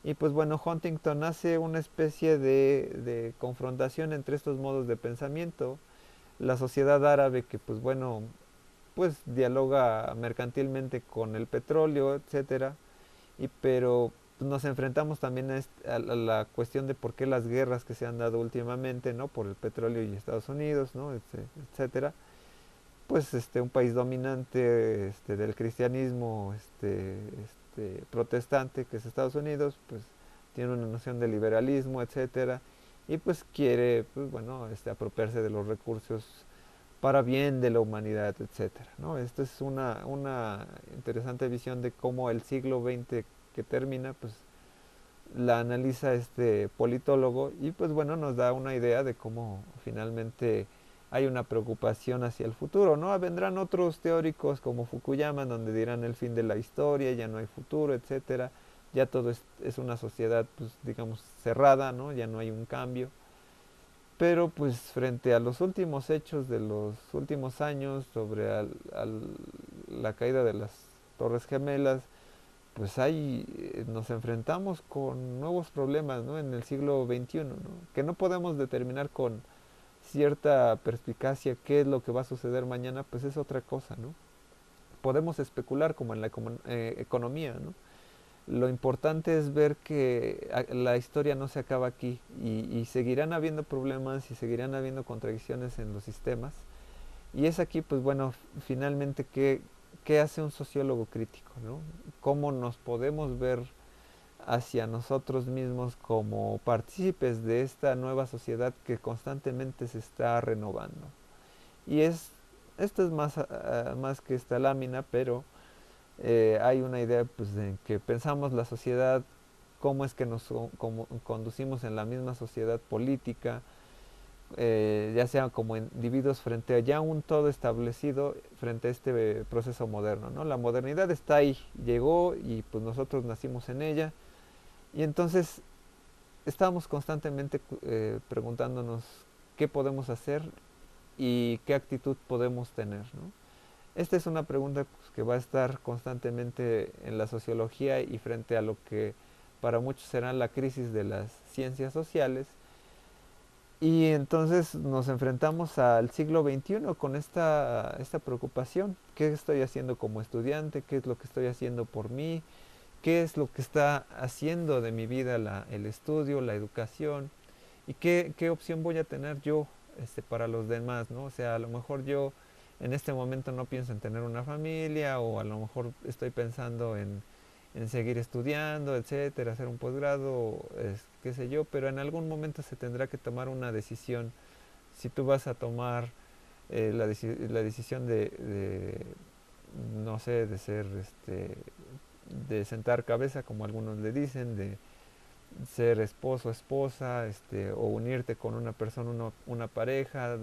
Y pues bueno, Huntington hace una especie de confrontación entre estos modos de pensamiento. La sociedad árabe que pues bueno, pues dialoga mercantilmente con el petróleo, etcétera, pero nos enfrentamos también a la cuestión de por qué las guerras que se han dado últimamente, ¿no? Por el petróleo y Estados Unidos, ¿no? Etcétera. Pues un país dominante del cristianismo protestante que es Estados Unidos, pues tiene una noción de liberalismo, etcétera, y pues quiere, pues bueno, apropiarse de los recursos para bien de la humanidad, etcétera, ¿no? Esta es una interesante visión de cómo el siglo XX que termina, pues la analiza este politólogo y pues bueno, nos da una idea de cómo finalmente hay una preocupación hacia el futuro, ¿no? Vendrán otros teóricos como Fukuyama donde dirán el fin de la historia, ya no hay futuro, etcétera. Ya todo es una sociedad, pues digamos, cerrada, ¿no? Ya no hay un cambio. Pero pues frente a los últimos hechos de los últimos años sobre la caída de las Torres Gemelas, pues ahí nos enfrentamos con nuevos problemas, ¿no? En el siglo XXI, ¿no? Que no podemos determinar con cierta perspicacia qué es lo que va a suceder mañana, pues es otra cosa, ¿no? Podemos especular como en la economía, ¿no? Lo importante es ver que la historia no se acaba aquí y seguirán habiendo problemas y seguirán habiendo contradicciones en los sistemas. Y es aquí, pues bueno, finalmente, ¿qué hace un sociólogo crítico? ¿No? ¿Cómo nos podemos ver hacia nosotros mismos como partícipes de esta nueva sociedad que constantemente se está renovando? Y esto es más que esta lámina, pero hay una idea pues, de que pensamos la sociedad, cómo es que como conducimos en la misma sociedad política, ya sea como individuos frente a ya un todo establecido frente a este proceso moderno, ¿no? La modernidad está ahí, llegó y pues nosotros nacimos en ella y entonces estamos constantemente preguntándonos qué podemos hacer y qué actitud podemos tener, ¿no? Esta es una pregunta pues, que va a estar constantemente en la sociología y frente a lo que para muchos será la crisis de las ciencias sociales. Y entonces nos enfrentamos al siglo XXI con esta preocupación. ¿Qué estoy haciendo como estudiante? ¿Qué es lo que estoy haciendo por mí? ¿Qué es lo que está haciendo de mi vida el estudio, la educación? ¿Y qué opción voy a tener yo para los demás, ¿no? O sea, a lo mejor yo en este momento no pienso en tener una familia o a lo mejor estoy pensando en seguir estudiando, etcétera, hacer un posgrado, qué sé yo, pero en algún momento se tendrá que tomar una decisión. Si tú vas a tomar la decisión no sé, de ser, de sentar cabeza, como algunos le dicen, ser esposo, esposa, o unirte con una persona, una pareja,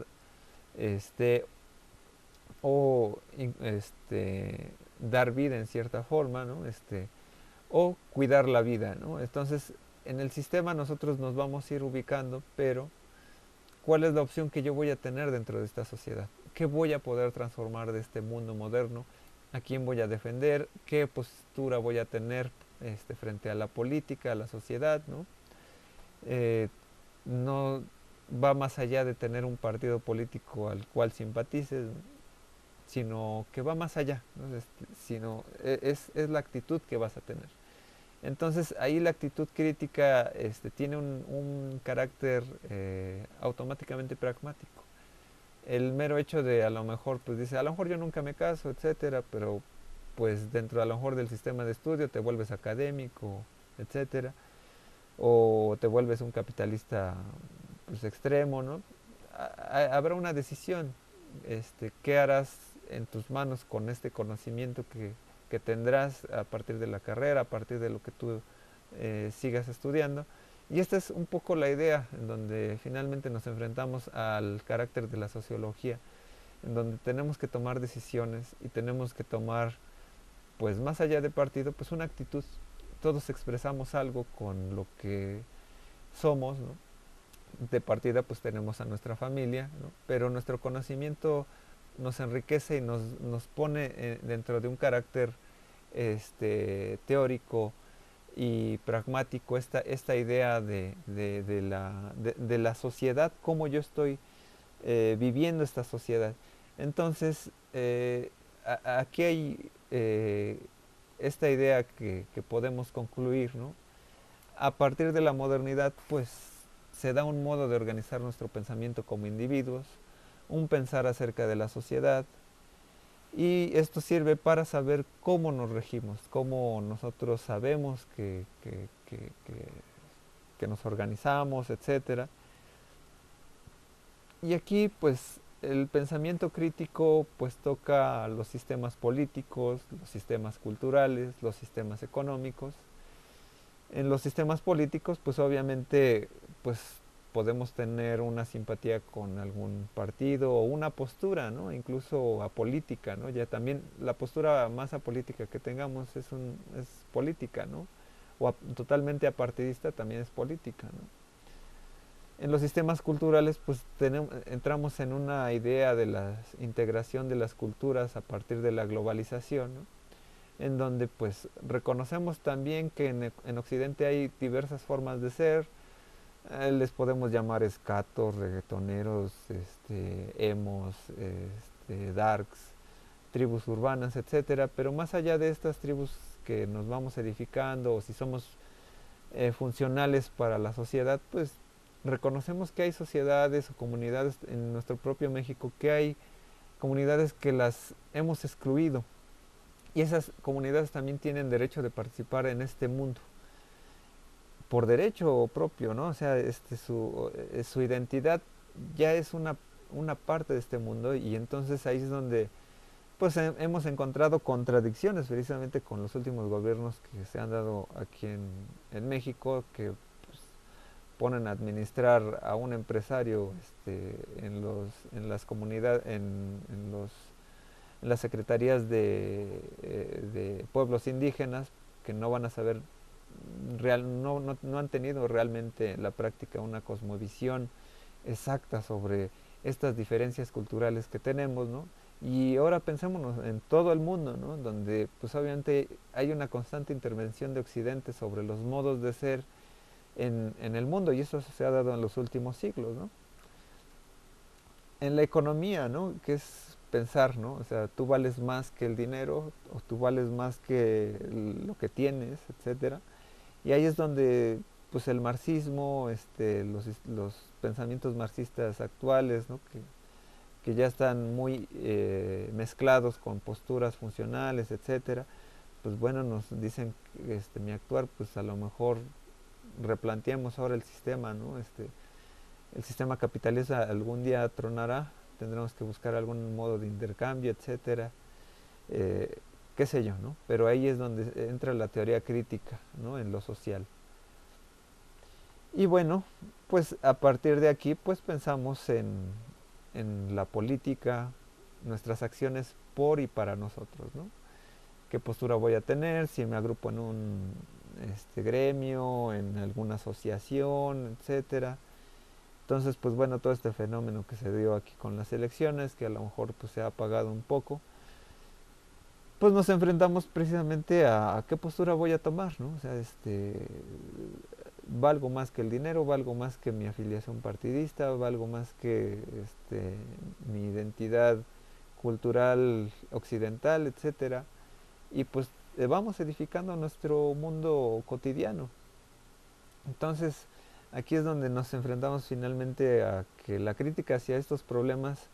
este, o dar vida en cierta forma, ¿no? O cuidar la vida, ¿no? Entonces, en el sistema nosotros nos vamos a ir ubicando, pero ¿cuál es la opción que yo voy a tener dentro de esta sociedad? ¿Qué voy a poder transformar de este mundo moderno? ¿A quién voy a defender? ¿Qué postura voy a tener frente a la política, a la sociedad? ¿No? Eh, no va más allá de tener un partido político al cual simpatices, ¿no? Sino que va más allá, ¿no? Sino es la actitud que vas a tener. Entonces ahí la actitud crítica tiene un carácter automáticamente pragmático. El mero hecho de a lo mejor, pues dice, a lo mejor yo nunca me caso, etcétera, pero pues dentro a lo mejor del sistema de estudio te vuelves académico, etcétera, o te vuelves un capitalista pues extremo, ¿no? Habrá una decisión, qué harás en tus manos con este conocimiento que tendrás a partir de la carrera, a partir de lo que tú sigas estudiando. Y esta es un poco la idea en donde finalmente nos enfrentamos al carácter de la sociología, en donde tenemos que tomar decisiones y tenemos que tomar, pues más allá de partido, pues una actitud. Todos expresamos algo con lo que somos, ¿no? De partida pues tenemos a nuestra familia, ¿no? Pero nuestro conocimiento nos enriquece y nos pone dentro de un carácter teórico y pragmático esta idea de la sociedad, cómo yo estoy viviendo esta sociedad. Entonces, aquí hay esta idea que podemos concluir, ¿no? A partir de la modernidad, pues se da un modo de organizar nuestro pensamiento como individuos, un pensar acerca de la sociedad, y esto sirve para saber cómo nos regimos, cómo nosotros sabemos que nos organizamos, etcétera. Y aquí pues el pensamiento crítico pues toca los sistemas políticos, los sistemas culturales, los sistemas económicos. En los sistemas políticos pues obviamente pues podemos tener una simpatía con algún partido o una postura, ¿no? Incluso apolítica, ¿no? Ya también la postura más apolítica que tengamos es política, ¿no? Totalmente apartidista también es política, ¿no? En los sistemas culturales pues entramos en una idea de la integración de las culturas a partir de la globalización, ¿no? En donde pues reconocemos también que en Occidente hay diversas formas de ser, les podemos llamar escatos, reggaetoneros, emos, darks, tribus urbanas, etcétera, pero más allá de estas tribus que nos vamos edificando o si somos funcionales para la sociedad, pues reconocemos que hay sociedades o comunidades en nuestro propio México, que hay comunidades que las hemos excluido y esas comunidades también tienen derecho de participar en este mundo por derecho propio, ¿no? O sea, su identidad ya es una parte de este mundo y entonces ahí es donde pues hemos encontrado contradicciones precisamente con los últimos gobiernos que se han dado aquí en México, que pues, ponen a administrar a un empresario en las comunidades, en las secretarías de pueblos indígenas que no van a saber no han tenido realmente en la práctica una cosmovisión exacta sobre estas diferencias culturales que tenemos, ¿no? Y ahora pensémonos en todo el mundo, ¿no? Donde pues obviamente hay una constante intervención de Occidente sobre los modos de ser en el mundo y eso se ha dado en los últimos siglos, ¿no? En la economía, ¿no? Que es pensar, ¿no? O sea, tú vales más que el dinero o tú vales más que lo que tienes, etcétera. Y ahí es donde pues el marxismo, los pensamientos marxistas actuales, ¿no? Que ya están muy mezclados con posturas funcionales, etcétera, pues bueno, nos dicen mi actuar, pues a lo mejor replanteamos ahora el sistema, ¿no? El sistema capitalista algún día tronará, tendremos que buscar algún modo de intercambio, etcétera, eh, qué sé yo, ¿no? Pero ahí es donde entra la teoría crítica, ¿no? En lo social. Y bueno, pues a partir de aquí pues pensamos en la política, nuestras acciones por y para nosotros, ¿no? ¿Qué postura voy a tener? Si me agrupo en un gremio, en alguna asociación, etcétera. Entonces, pues bueno, todo este fenómeno que se dio aquí con las elecciones, que a lo mejor pues se ha apagado un poco, pues nos enfrentamos precisamente a qué postura voy a tomar, ¿no? O sea, valgo más que el dinero, valgo más que mi afiliación partidista, valgo más que mi identidad cultural occidental, etcétera. Y pues vamos edificando nuestro mundo cotidiano. Entonces, aquí es donde nos enfrentamos finalmente a que la crítica hacia estos problemas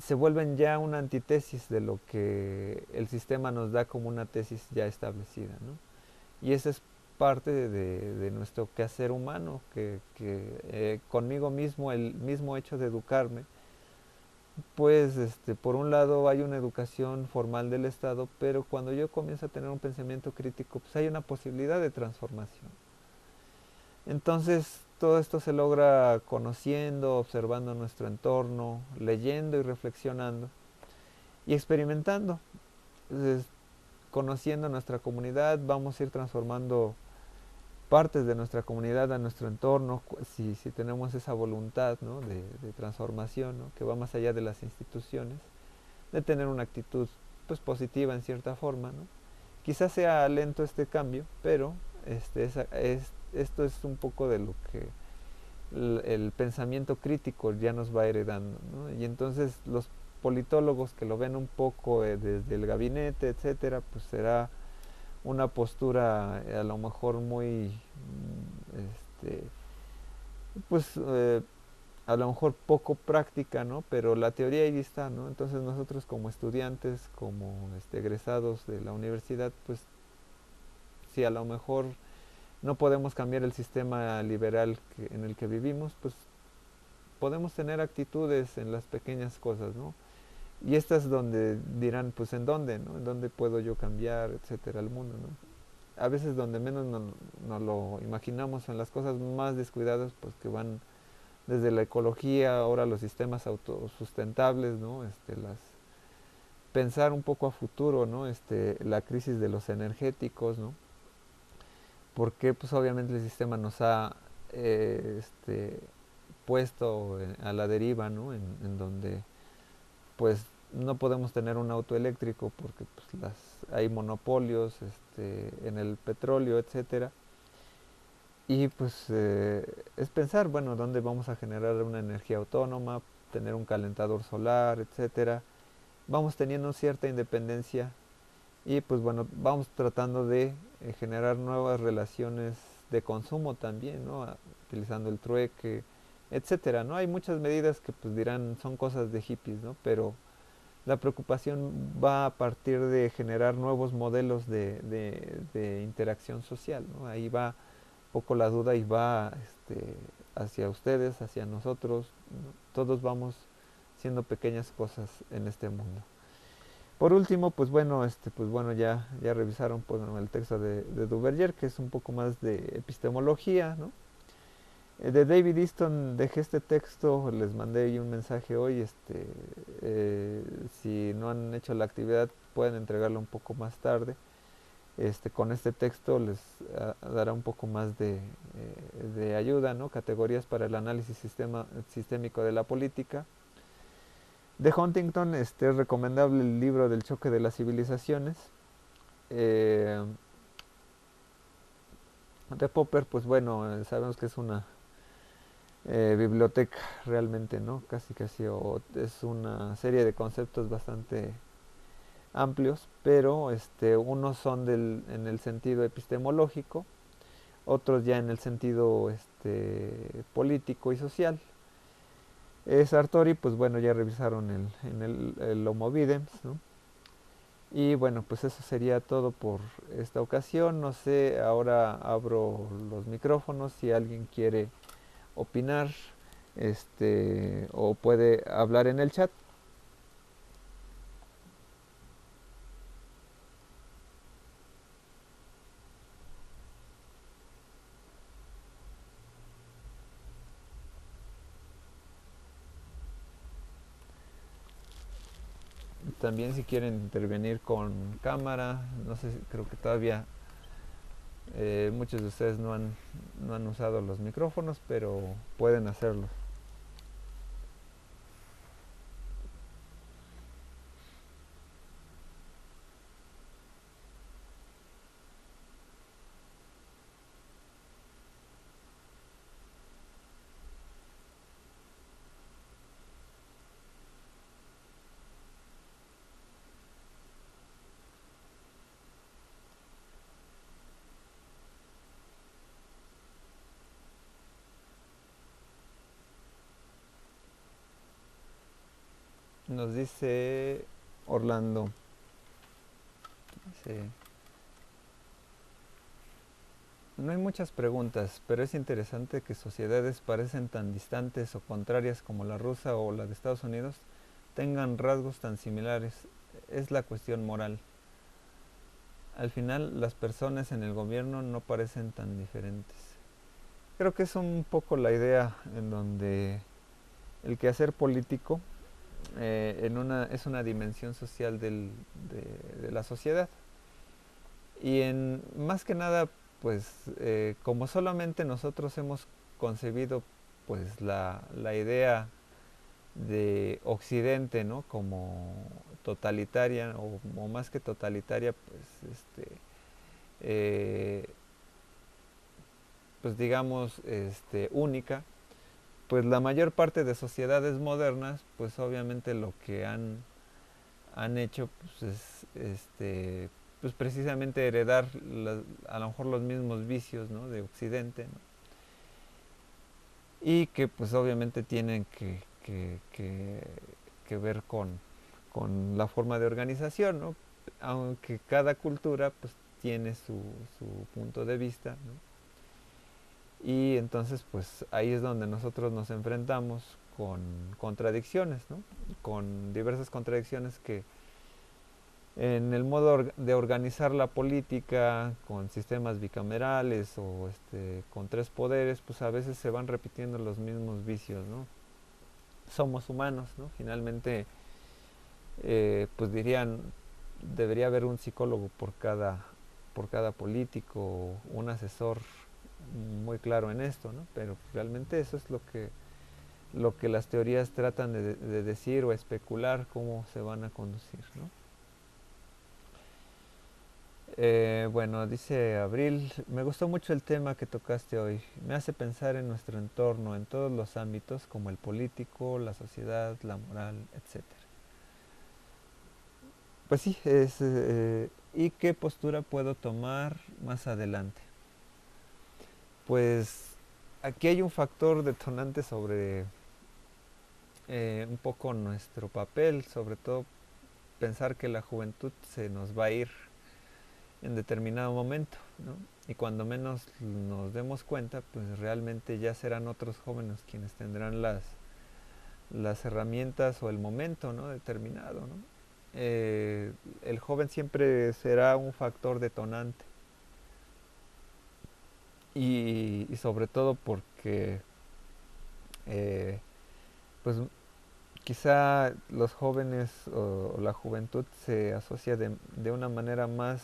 se vuelven ya una antítesis de lo que el sistema nos da como una tesis ya establecida, ¿no? Y esa es parte de nuestro quehacer humano, que conmigo mismo, el mismo hecho de educarme, pues por un lado hay una educación formal del Estado, pero cuando yo comienzo a tener un pensamiento crítico, pues hay una posibilidad de transformación. Entonces, todo esto se logra conociendo, observando nuestro entorno, leyendo y reflexionando y experimentando. Entonces, conociendo nuestra comunidad, vamos a ir transformando partes de nuestra comunidad a nuestro entorno, si tenemos esa voluntad, ¿no?, de transformación, ¿no?, que va más allá de las instituciones, de tener una actitud pues positiva en cierta forma, ¿no? Quizás sea lento este cambio, pero esto es un poco de lo que el pensamiento crítico ya nos va heredando, ¿no? Y entonces los politólogos que lo ven un poco desde el gabinete, etcétera, pues será una postura a lo mejor muy pues a lo mejor poco práctica, ¿no? Pero la teoría ahí está, ¿no? Entonces nosotros como estudiantes, como egresados de la universidad, pues si a lo mejor no podemos cambiar el sistema liberal en el que vivimos, pues podemos tener actitudes en las pequeñas cosas, ¿no? Y estas donde dirán, pues en dónde, ¿no? En dónde puedo yo cambiar, etcétera, el mundo, ¿no? A veces donde menos nos lo imaginamos son las cosas más descuidadas, pues que van desde la ecología, ahora los sistemas autosustentables, ¿no? Pensar un poco a futuro, ¿no? La crisis de los energéticos, ¿no? Porque pues obviamente el sistema nos ha puesto a la deriva, ¿no? En donde pues no podemos tener un auto eléctrico porque pues hay monopolios en el petróleo, etcétera. Y pues es pensar, bueno, dónde vamos a generar una energía autónoma, tener un calentador solar, etcétera. Vamos teniendo cierta independencia y pues bueno, vamos tratando de generar nuevas relaciones de consumo también, ¿no? Utilizando el trueque, etcétera, ¿no? Hay muchas medidas que pues dirán son cosas de hippies, ¿no? Pero la preocupación va a partir de generar nuevos modelos de interacción social, ¿no? Ahí va poco la duda y va hacia ustedes, hacia nosotros, ¿no? Todos vamos haciendo pequeñas cosas en este mundo. Por último, pues bueno, ya revisaron pues, el texto de Duverger, que es un poco más de epistemología, ¿no? De David Easton dejé este texto, les mandé ahí un mensaje hoy, si no han hecho la actividad pueden entregarlo un poco más tarde. Con este texto les dará un poco más de ayuda, ¿no? Categorías para el análisis sistémico de la política. De Huntington es recomendable el libro del choque de las civilizaciones. Eh, de Popper, pues bueno, sabemos que es una biblioteca realmente, ¿no? Casi, o es una serie de conceptos bastante amplios, pero unos son en el sentido epistemológico, otros ya en el sentido político y social. Sartori, pues bueno, ya revisaron el Homo Videns, ¿no? Y bueno, pues eso sería todo por esta ocasión. No sé, ahora abro los micrófonos si alguien quiere opinar, o puede hablar en el chat. también si quieren intervenir con cámara, no sé, creo que todavía muchos de ustedes no han usado los micrófonos, pero pueden hacerlo. Nos dice Orlando, dice, no hay muchas preguntas, pero es interesante que sociedades parecen tan distantes o contrarias como la rusa o la de Estados Unidos tengan rasgos tan similares. Es la cuestión moral. Al final, las personas en el gobierno no parecen tan diferentes. Creo que es un poco la idea en donde el quehacer político es una dimensión social de la sociedad. Y en más que nada, pues como solamente nosotros hemos concebido pues la idea de Occidente, ¿no? Como totalitaria o más que totalitaria, eh, pues digamos única, pues la mayor parte de sociedades modernas, pues obviamente lo que han hecho pues es pues precisamente heredar a lo mejor los mismos vicios, ¿no? De Occidente, ¿no? Y que pues obviamente tienen que ver con la forma de organización, ¿no? Aunque cada cultura pues tiene su punto de vista, ¿no? Y entonces pues ahí es donde nosotros nos enfrentamos con contradicciones, ¿no? Con diversas contradicciones que en el modo de organizar la política con sistemas bicamerales o con tres poderes, pues a veces se van repitiendo los mismos vicios, ¿no? Somos humanos, ¿no? Finalmente, pues dirían, debería haber un psicólogo por cada político, un asesor muy claro en esto, ¿no? Pero realmente eso es lo que las teorías tratan de decir o especular cómo se van a conducir, ¿no? Bueno, dice Abril, me gustó mucho el tema que tocaste hoy. Me hace pensar en nuestro entorno, en todos los ámbitos, como el político, la sociedad, la moral, etcétera. Pues sí, ¿y qué postura puedo tomar más adelante? Pues aquí hay un factor detonante sobre un poco nuestro papel, sobre todo pensar que la juventud se nos va a ir en determinado momento, ¿no? Y cuando menos nos demos cuenta, pues realmente ya serán otros jóvenes quienes tendrán las herramientas o el momento, ¿no? Determinado, ¿no? El joven siempre será un factor detonante y sobre todo porque eh, pues quizá los jóvenes o la juventud se asocia de una manera más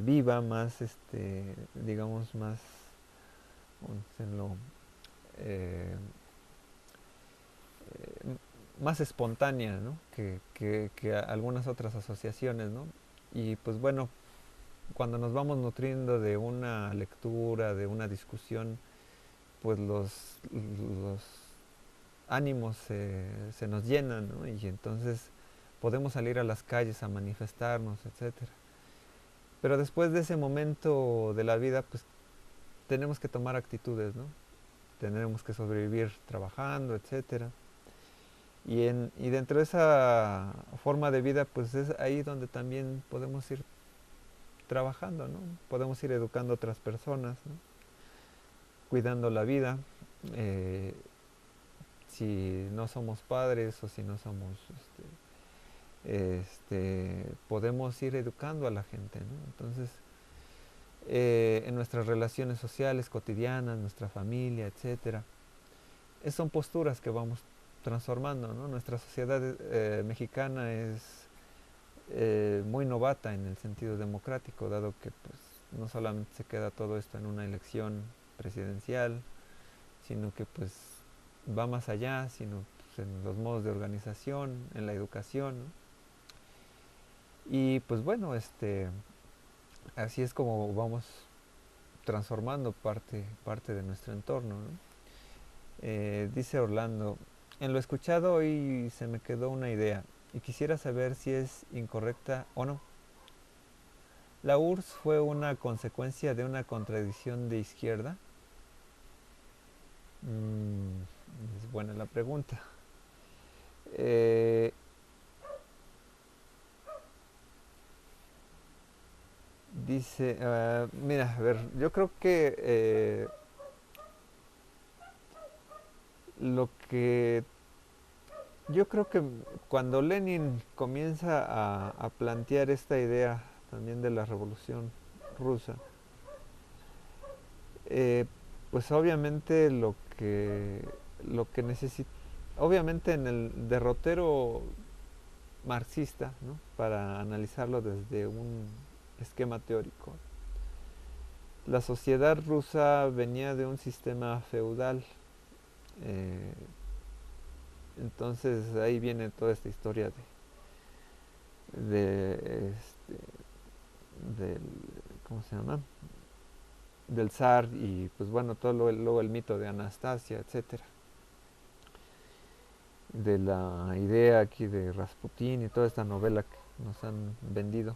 viva, más digamos más eh, eh, más espontánea, ¿no? Que algunas otras asociaciones, ¿no? Y pues bueno, cuando nos vamos nutriendo de una lectura, de una discusión, pues los ánimos se nos llenan, ¿no? Y entonces podemos salir a las calles a manifestarnos, etcétera. Pero después de ese momento de la vida, pues tenemos que tomar actitudes, ¿no? Tenemos que sobrevivir trabajando, etcétera. Y dentro de esa forma de vida, pues es ahí donde también podemos ir trabajando, ¿no? Podemos ir educando a otras personas, ¿no? Cuidando la vida. eh, si no somos padres o si no somos, podemos ir educando a la gente, ¿no? Entonces, en nuestras relaciones sociales cotidianas, nuestra familia, etcétera, son posturas que vamos transformando, ¿no? Nuestra sociedad mexicana es muy novata en el sentido democrático, dado que pues no solamente se queda todo esto en una elección presidencial, sino que pues va más allá, sino pues, en los modos de organización, en la educación, ¿no? Y pues bueno, así es como vamos transformando parte de nuestro entorno, ¿no? Dice Orlando, en lo escuchado hoy se me quedó una idea y quisiera saber si es incorrecta o no. ¿La URSS fue una consecuencia de una contradicción de izquierda? Mm, es buena la pregunta. Eh, Dice, mira, a ver, yo creo que lo que yo creo que cuando Lenin comienza a plantear esta idea también de la revolución rusa, eh, pues obviamente lo que necesita, obviamente en el derrotero marxista, ¿no? Para analizarlo desde un esquema teórico, la sociedad rusa venía de un sistema feudal. eh, entonces ahí viene toda esta historia del, ¿cómo se llama? Del zar y pues bueno, todo luego el mito de Anastasia, etcétera, de la idea aquí de Rasputín y toda esta novela que nos han vendido.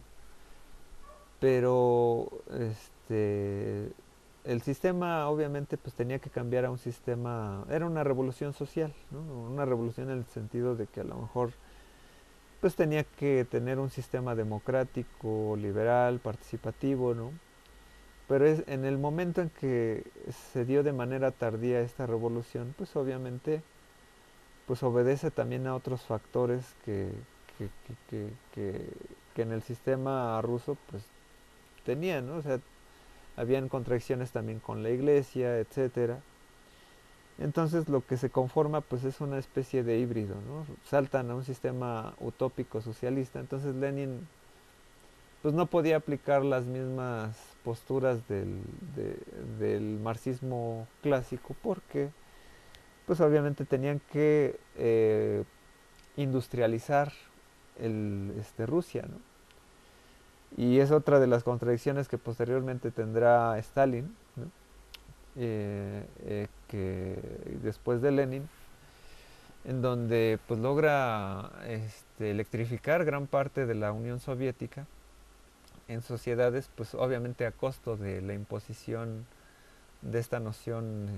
Pero el sistema obviamente pues tenía que cambiar a un sistema, era una revolución social, ¿no? Una revolución en el sentido de que a lo mejor pues tenía que tener un sistema democrático, liberal, participativo, ¿no? Pero es en el momento en que se dio de manera tardía esta revolución, pues obviamente pues obedece también a otros factores que, que, que, que en el sistema ruso pues tenían, ¿no? O sea, habían contradicciones también con la iglesia, etcétera. Entonces lo que se conforma pues es una especie de híbrido, ¿no? Saltan a un sistema utópico socialista. Entonces Lenin pues no podía aplicar las mismas posturas del marxismo clásico porque pues obviamente tenían que industrializar Rusia, ¿no? Y es otra de las contradicciones que posteriormente tendrá Stalin, ¿no? Que después de Lenin, en donde pues logra electrificar gran parte de la Unión Soviética en sociedades, pues obviamente a costo de la imposición de esta noción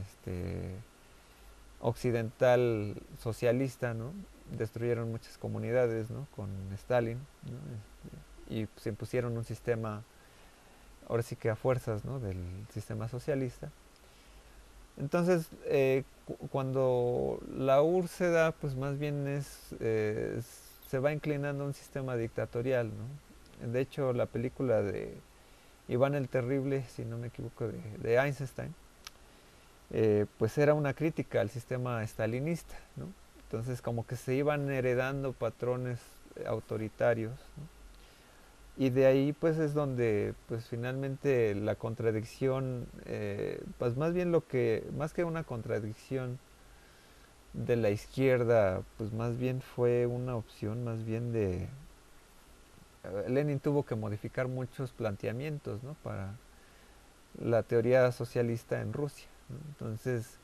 occidental socialista, ¿no? Destruyeron muchas comunidades, ¿no? Con Stalin, ¿no? Y se impusieron un sistema, ahora sí que a fuerzas, ¿no? Del sistema socialista. Entonces, cuando la URSS se da, pues más bien se va inclinando a un sistema dictatorial, ¿no? De hecho, la película de Iván el Terrible, si no me equivoco, de Eisenstein, pues era una crítica al sistema stalinista, ¿no? Entonces, como que se iban heredando patrones autoritarios, ¿no? Y de ahí pues es donde pues finalmente la contradicción, pues más bien más que una contradicción de la izquierda, pues más bien fue una opción más bien Lenin tuvo que modificar muchos planteamientos, ¿no? Para la teoría socialista en Rusia, ¿no? Entonces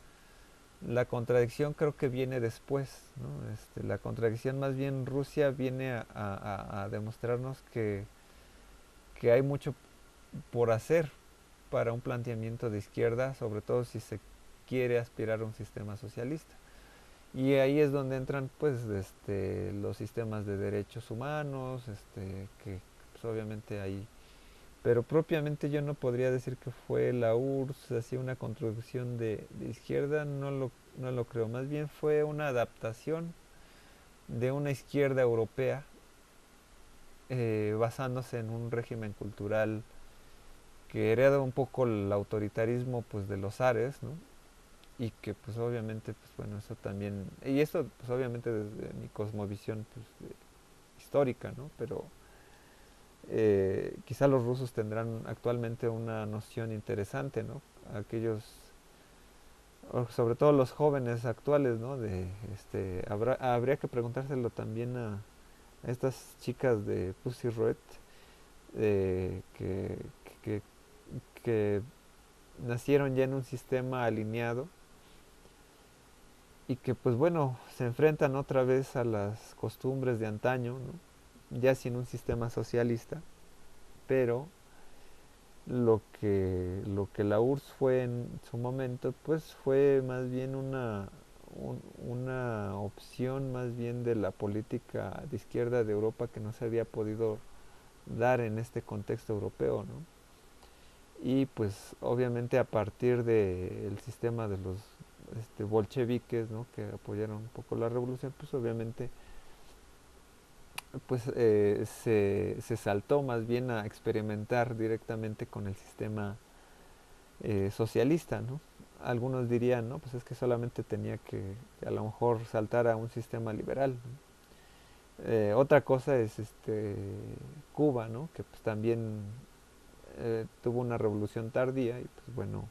la contradicción creo que viene después, ¿no? La contradicción más bien Rusia viene a demostrarnos que hay mucho por hacer para un planteamiento de izquierda, sobre todo si se quiere aspirar a un sistema socialista. Y ahí es donde entran pues los sistemas de derechos humanos, que pues, obviamente ahí, pero propiamente yo no podría decir que fue la URSS así una contribución de izquierda, no lo creo, más bien fue una adaptación de una izquierda europea, basándose en un régimen cultural que hereda un poco el autoritarismo pues de los zares, ¿no? y que pues obviamente pues bueno eso también y esto pues obviamente desde mi cosmovisión pues, histórica, ¿no? Pero quizá los rusos tendrán actualmente una noción interesante, ¿no? Aquellos, sobre todo los jóvenes actuales, ¿no? Habría que preguntárselo también a estas chicas de Pussy Riot que, que, que nacieron ya en un sistema alineado y que pues bueno se enfrentan otra vez a las costumbres de antaño, ¿no? Ya sin un sistema socialista, pero lo que la URSS fue en su momento, pues fue más bien una opción más bien de la política de izquierda de Europa que no se había podido dar en este contexto europeo, ¿no? Y pues obviamente a partir del sistema de los bolcheviques, ¿no? Que apoyaron un poco la revolución, pues obviamente pues se saltó más bien a experimentar directamente con el sistema socialista, ¿no? Algunos dirían, ¿no? Pues es que solamente tenía que a lo mejor saltar a un sistema liberal, ¿no? Otra cosa es Cuba, ¿no? Que pues también tuvo una revolución tardía y pues bueno,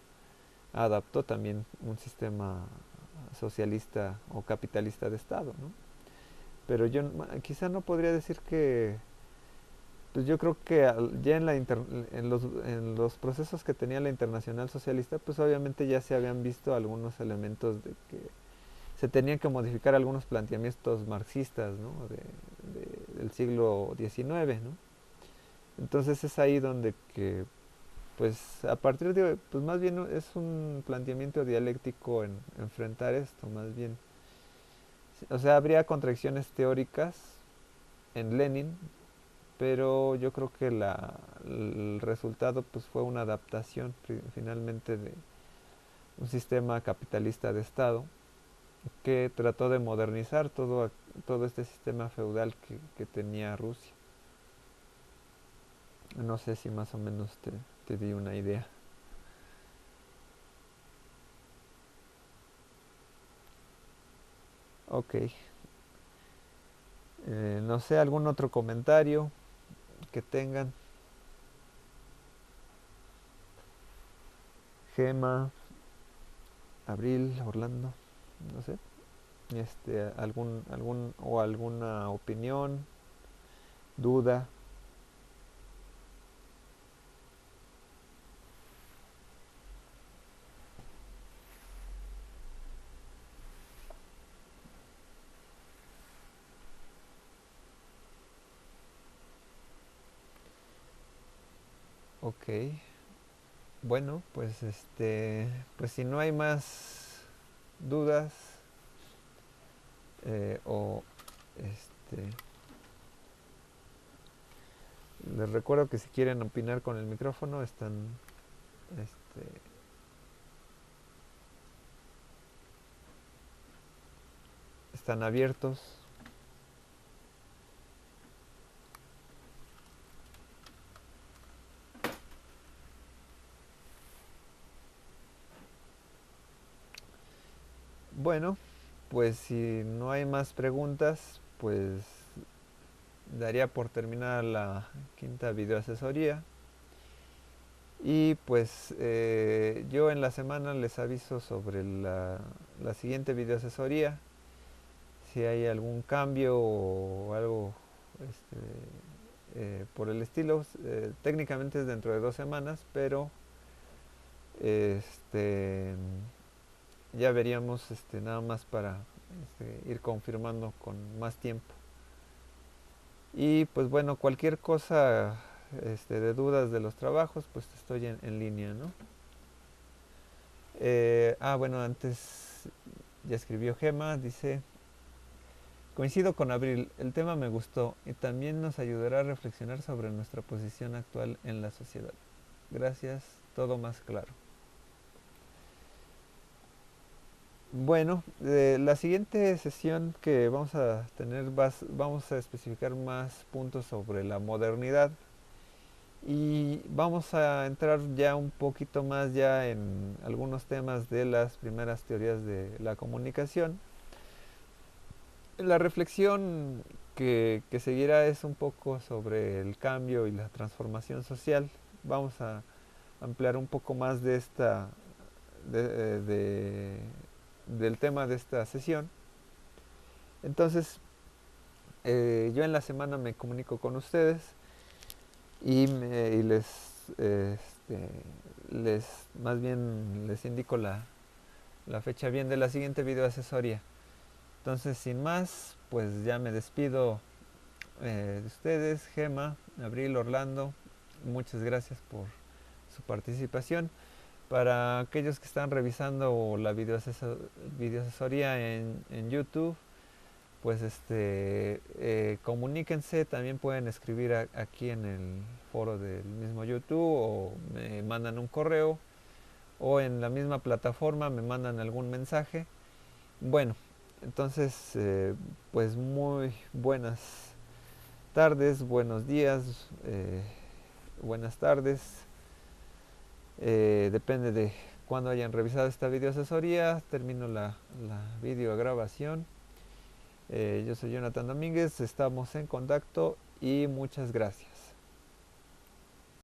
adaptó también un sistema socialista o capitalista de Estado, ¿no? Pero yo quizá no podría decir que pues yo creo que ya en los procesos que tenía la Internacional Socialista, pues obviamente ya se habían visto algunos elementos de que se tenían que modificar algunos planteamientos marxistas, ¿no? Del siglo XIX, ¿no? Entonces es ahí donde que, pues a partir de, pues más bien es un planteamiento dialéctico en enfrentar esto, más bien. O sea, habría contradicciones teóricas en Lenin, pero yo creo que el resultado pues fue una adaptación finalmente de un sistema capitalista de Estado que trató de modernizar todo este sistema feudal que tenía Rusia. No sé si más o menos te di una idea. Ok. No sé, algún otro comentario que tengan. Gema, Abril, Orlando, no sé. Alguna opinión, duda. Ok. Bueno, pues pues si no hay más dudas o este, les recuerdo que si quieren opinar con el micrófono este, están abiertos. Bueno, pues si no hay más preguntas, pues daría por terminada la quinta videoasesoría. Y pues yo en la semana les aviso sobre la siguiente videoasesoría. Si hay algún cambio o algo por el estilo. Técnicamente es dentro de 2 semanas, pero este, ya veríamos nada más para ir confirmando con más tiempo. Y pues bueno, cualquier cosa de dudas de los trabajos, pues estoy en línea, ¿no? Bueno, antes ya escribió Gema, dice, coincido con Abril, el tema me gustó y también nos ayudará a reflexionar sobre nuestra posición actual en la sociedad. Gracias, todo más claro. Bueno, la siguiente sesión que vamos a tener, vamos a especificar más puntos sobre la modernidad y vamos a entrar ya un poquito más ya en algunos temas de las primeras teorías de la comunicación. La reflexión que seguirá es un poco sobre el cambio y la transformación social. Vamos a ampliar un poco más de del tema de esta sesión. Entonces, yo en la semana me comunico con ustedes y les más bien les indico la fecha bien de la siguiente video asesoría. Entonces, sin más, pues ya me despido de ustedes, Gema, Abril, Orlando. Muchas gracias por su participación. Para aquellos que están revisando la videoasesoría en YouTube, pues comuníquense, también pueden escribir aquí en el foro del mismo YouTube o me mandan un correo o en la misma plataforma me mandan algún mensaje. Bueno, entonces pues muy buenas tardes, buenos días, buenas tardes. Depende de cuando hayan revisado esta videoasesoría. Termino la videograbación. Yo soy Jonathan Domínguez, estamos en contacto y muchas gracias.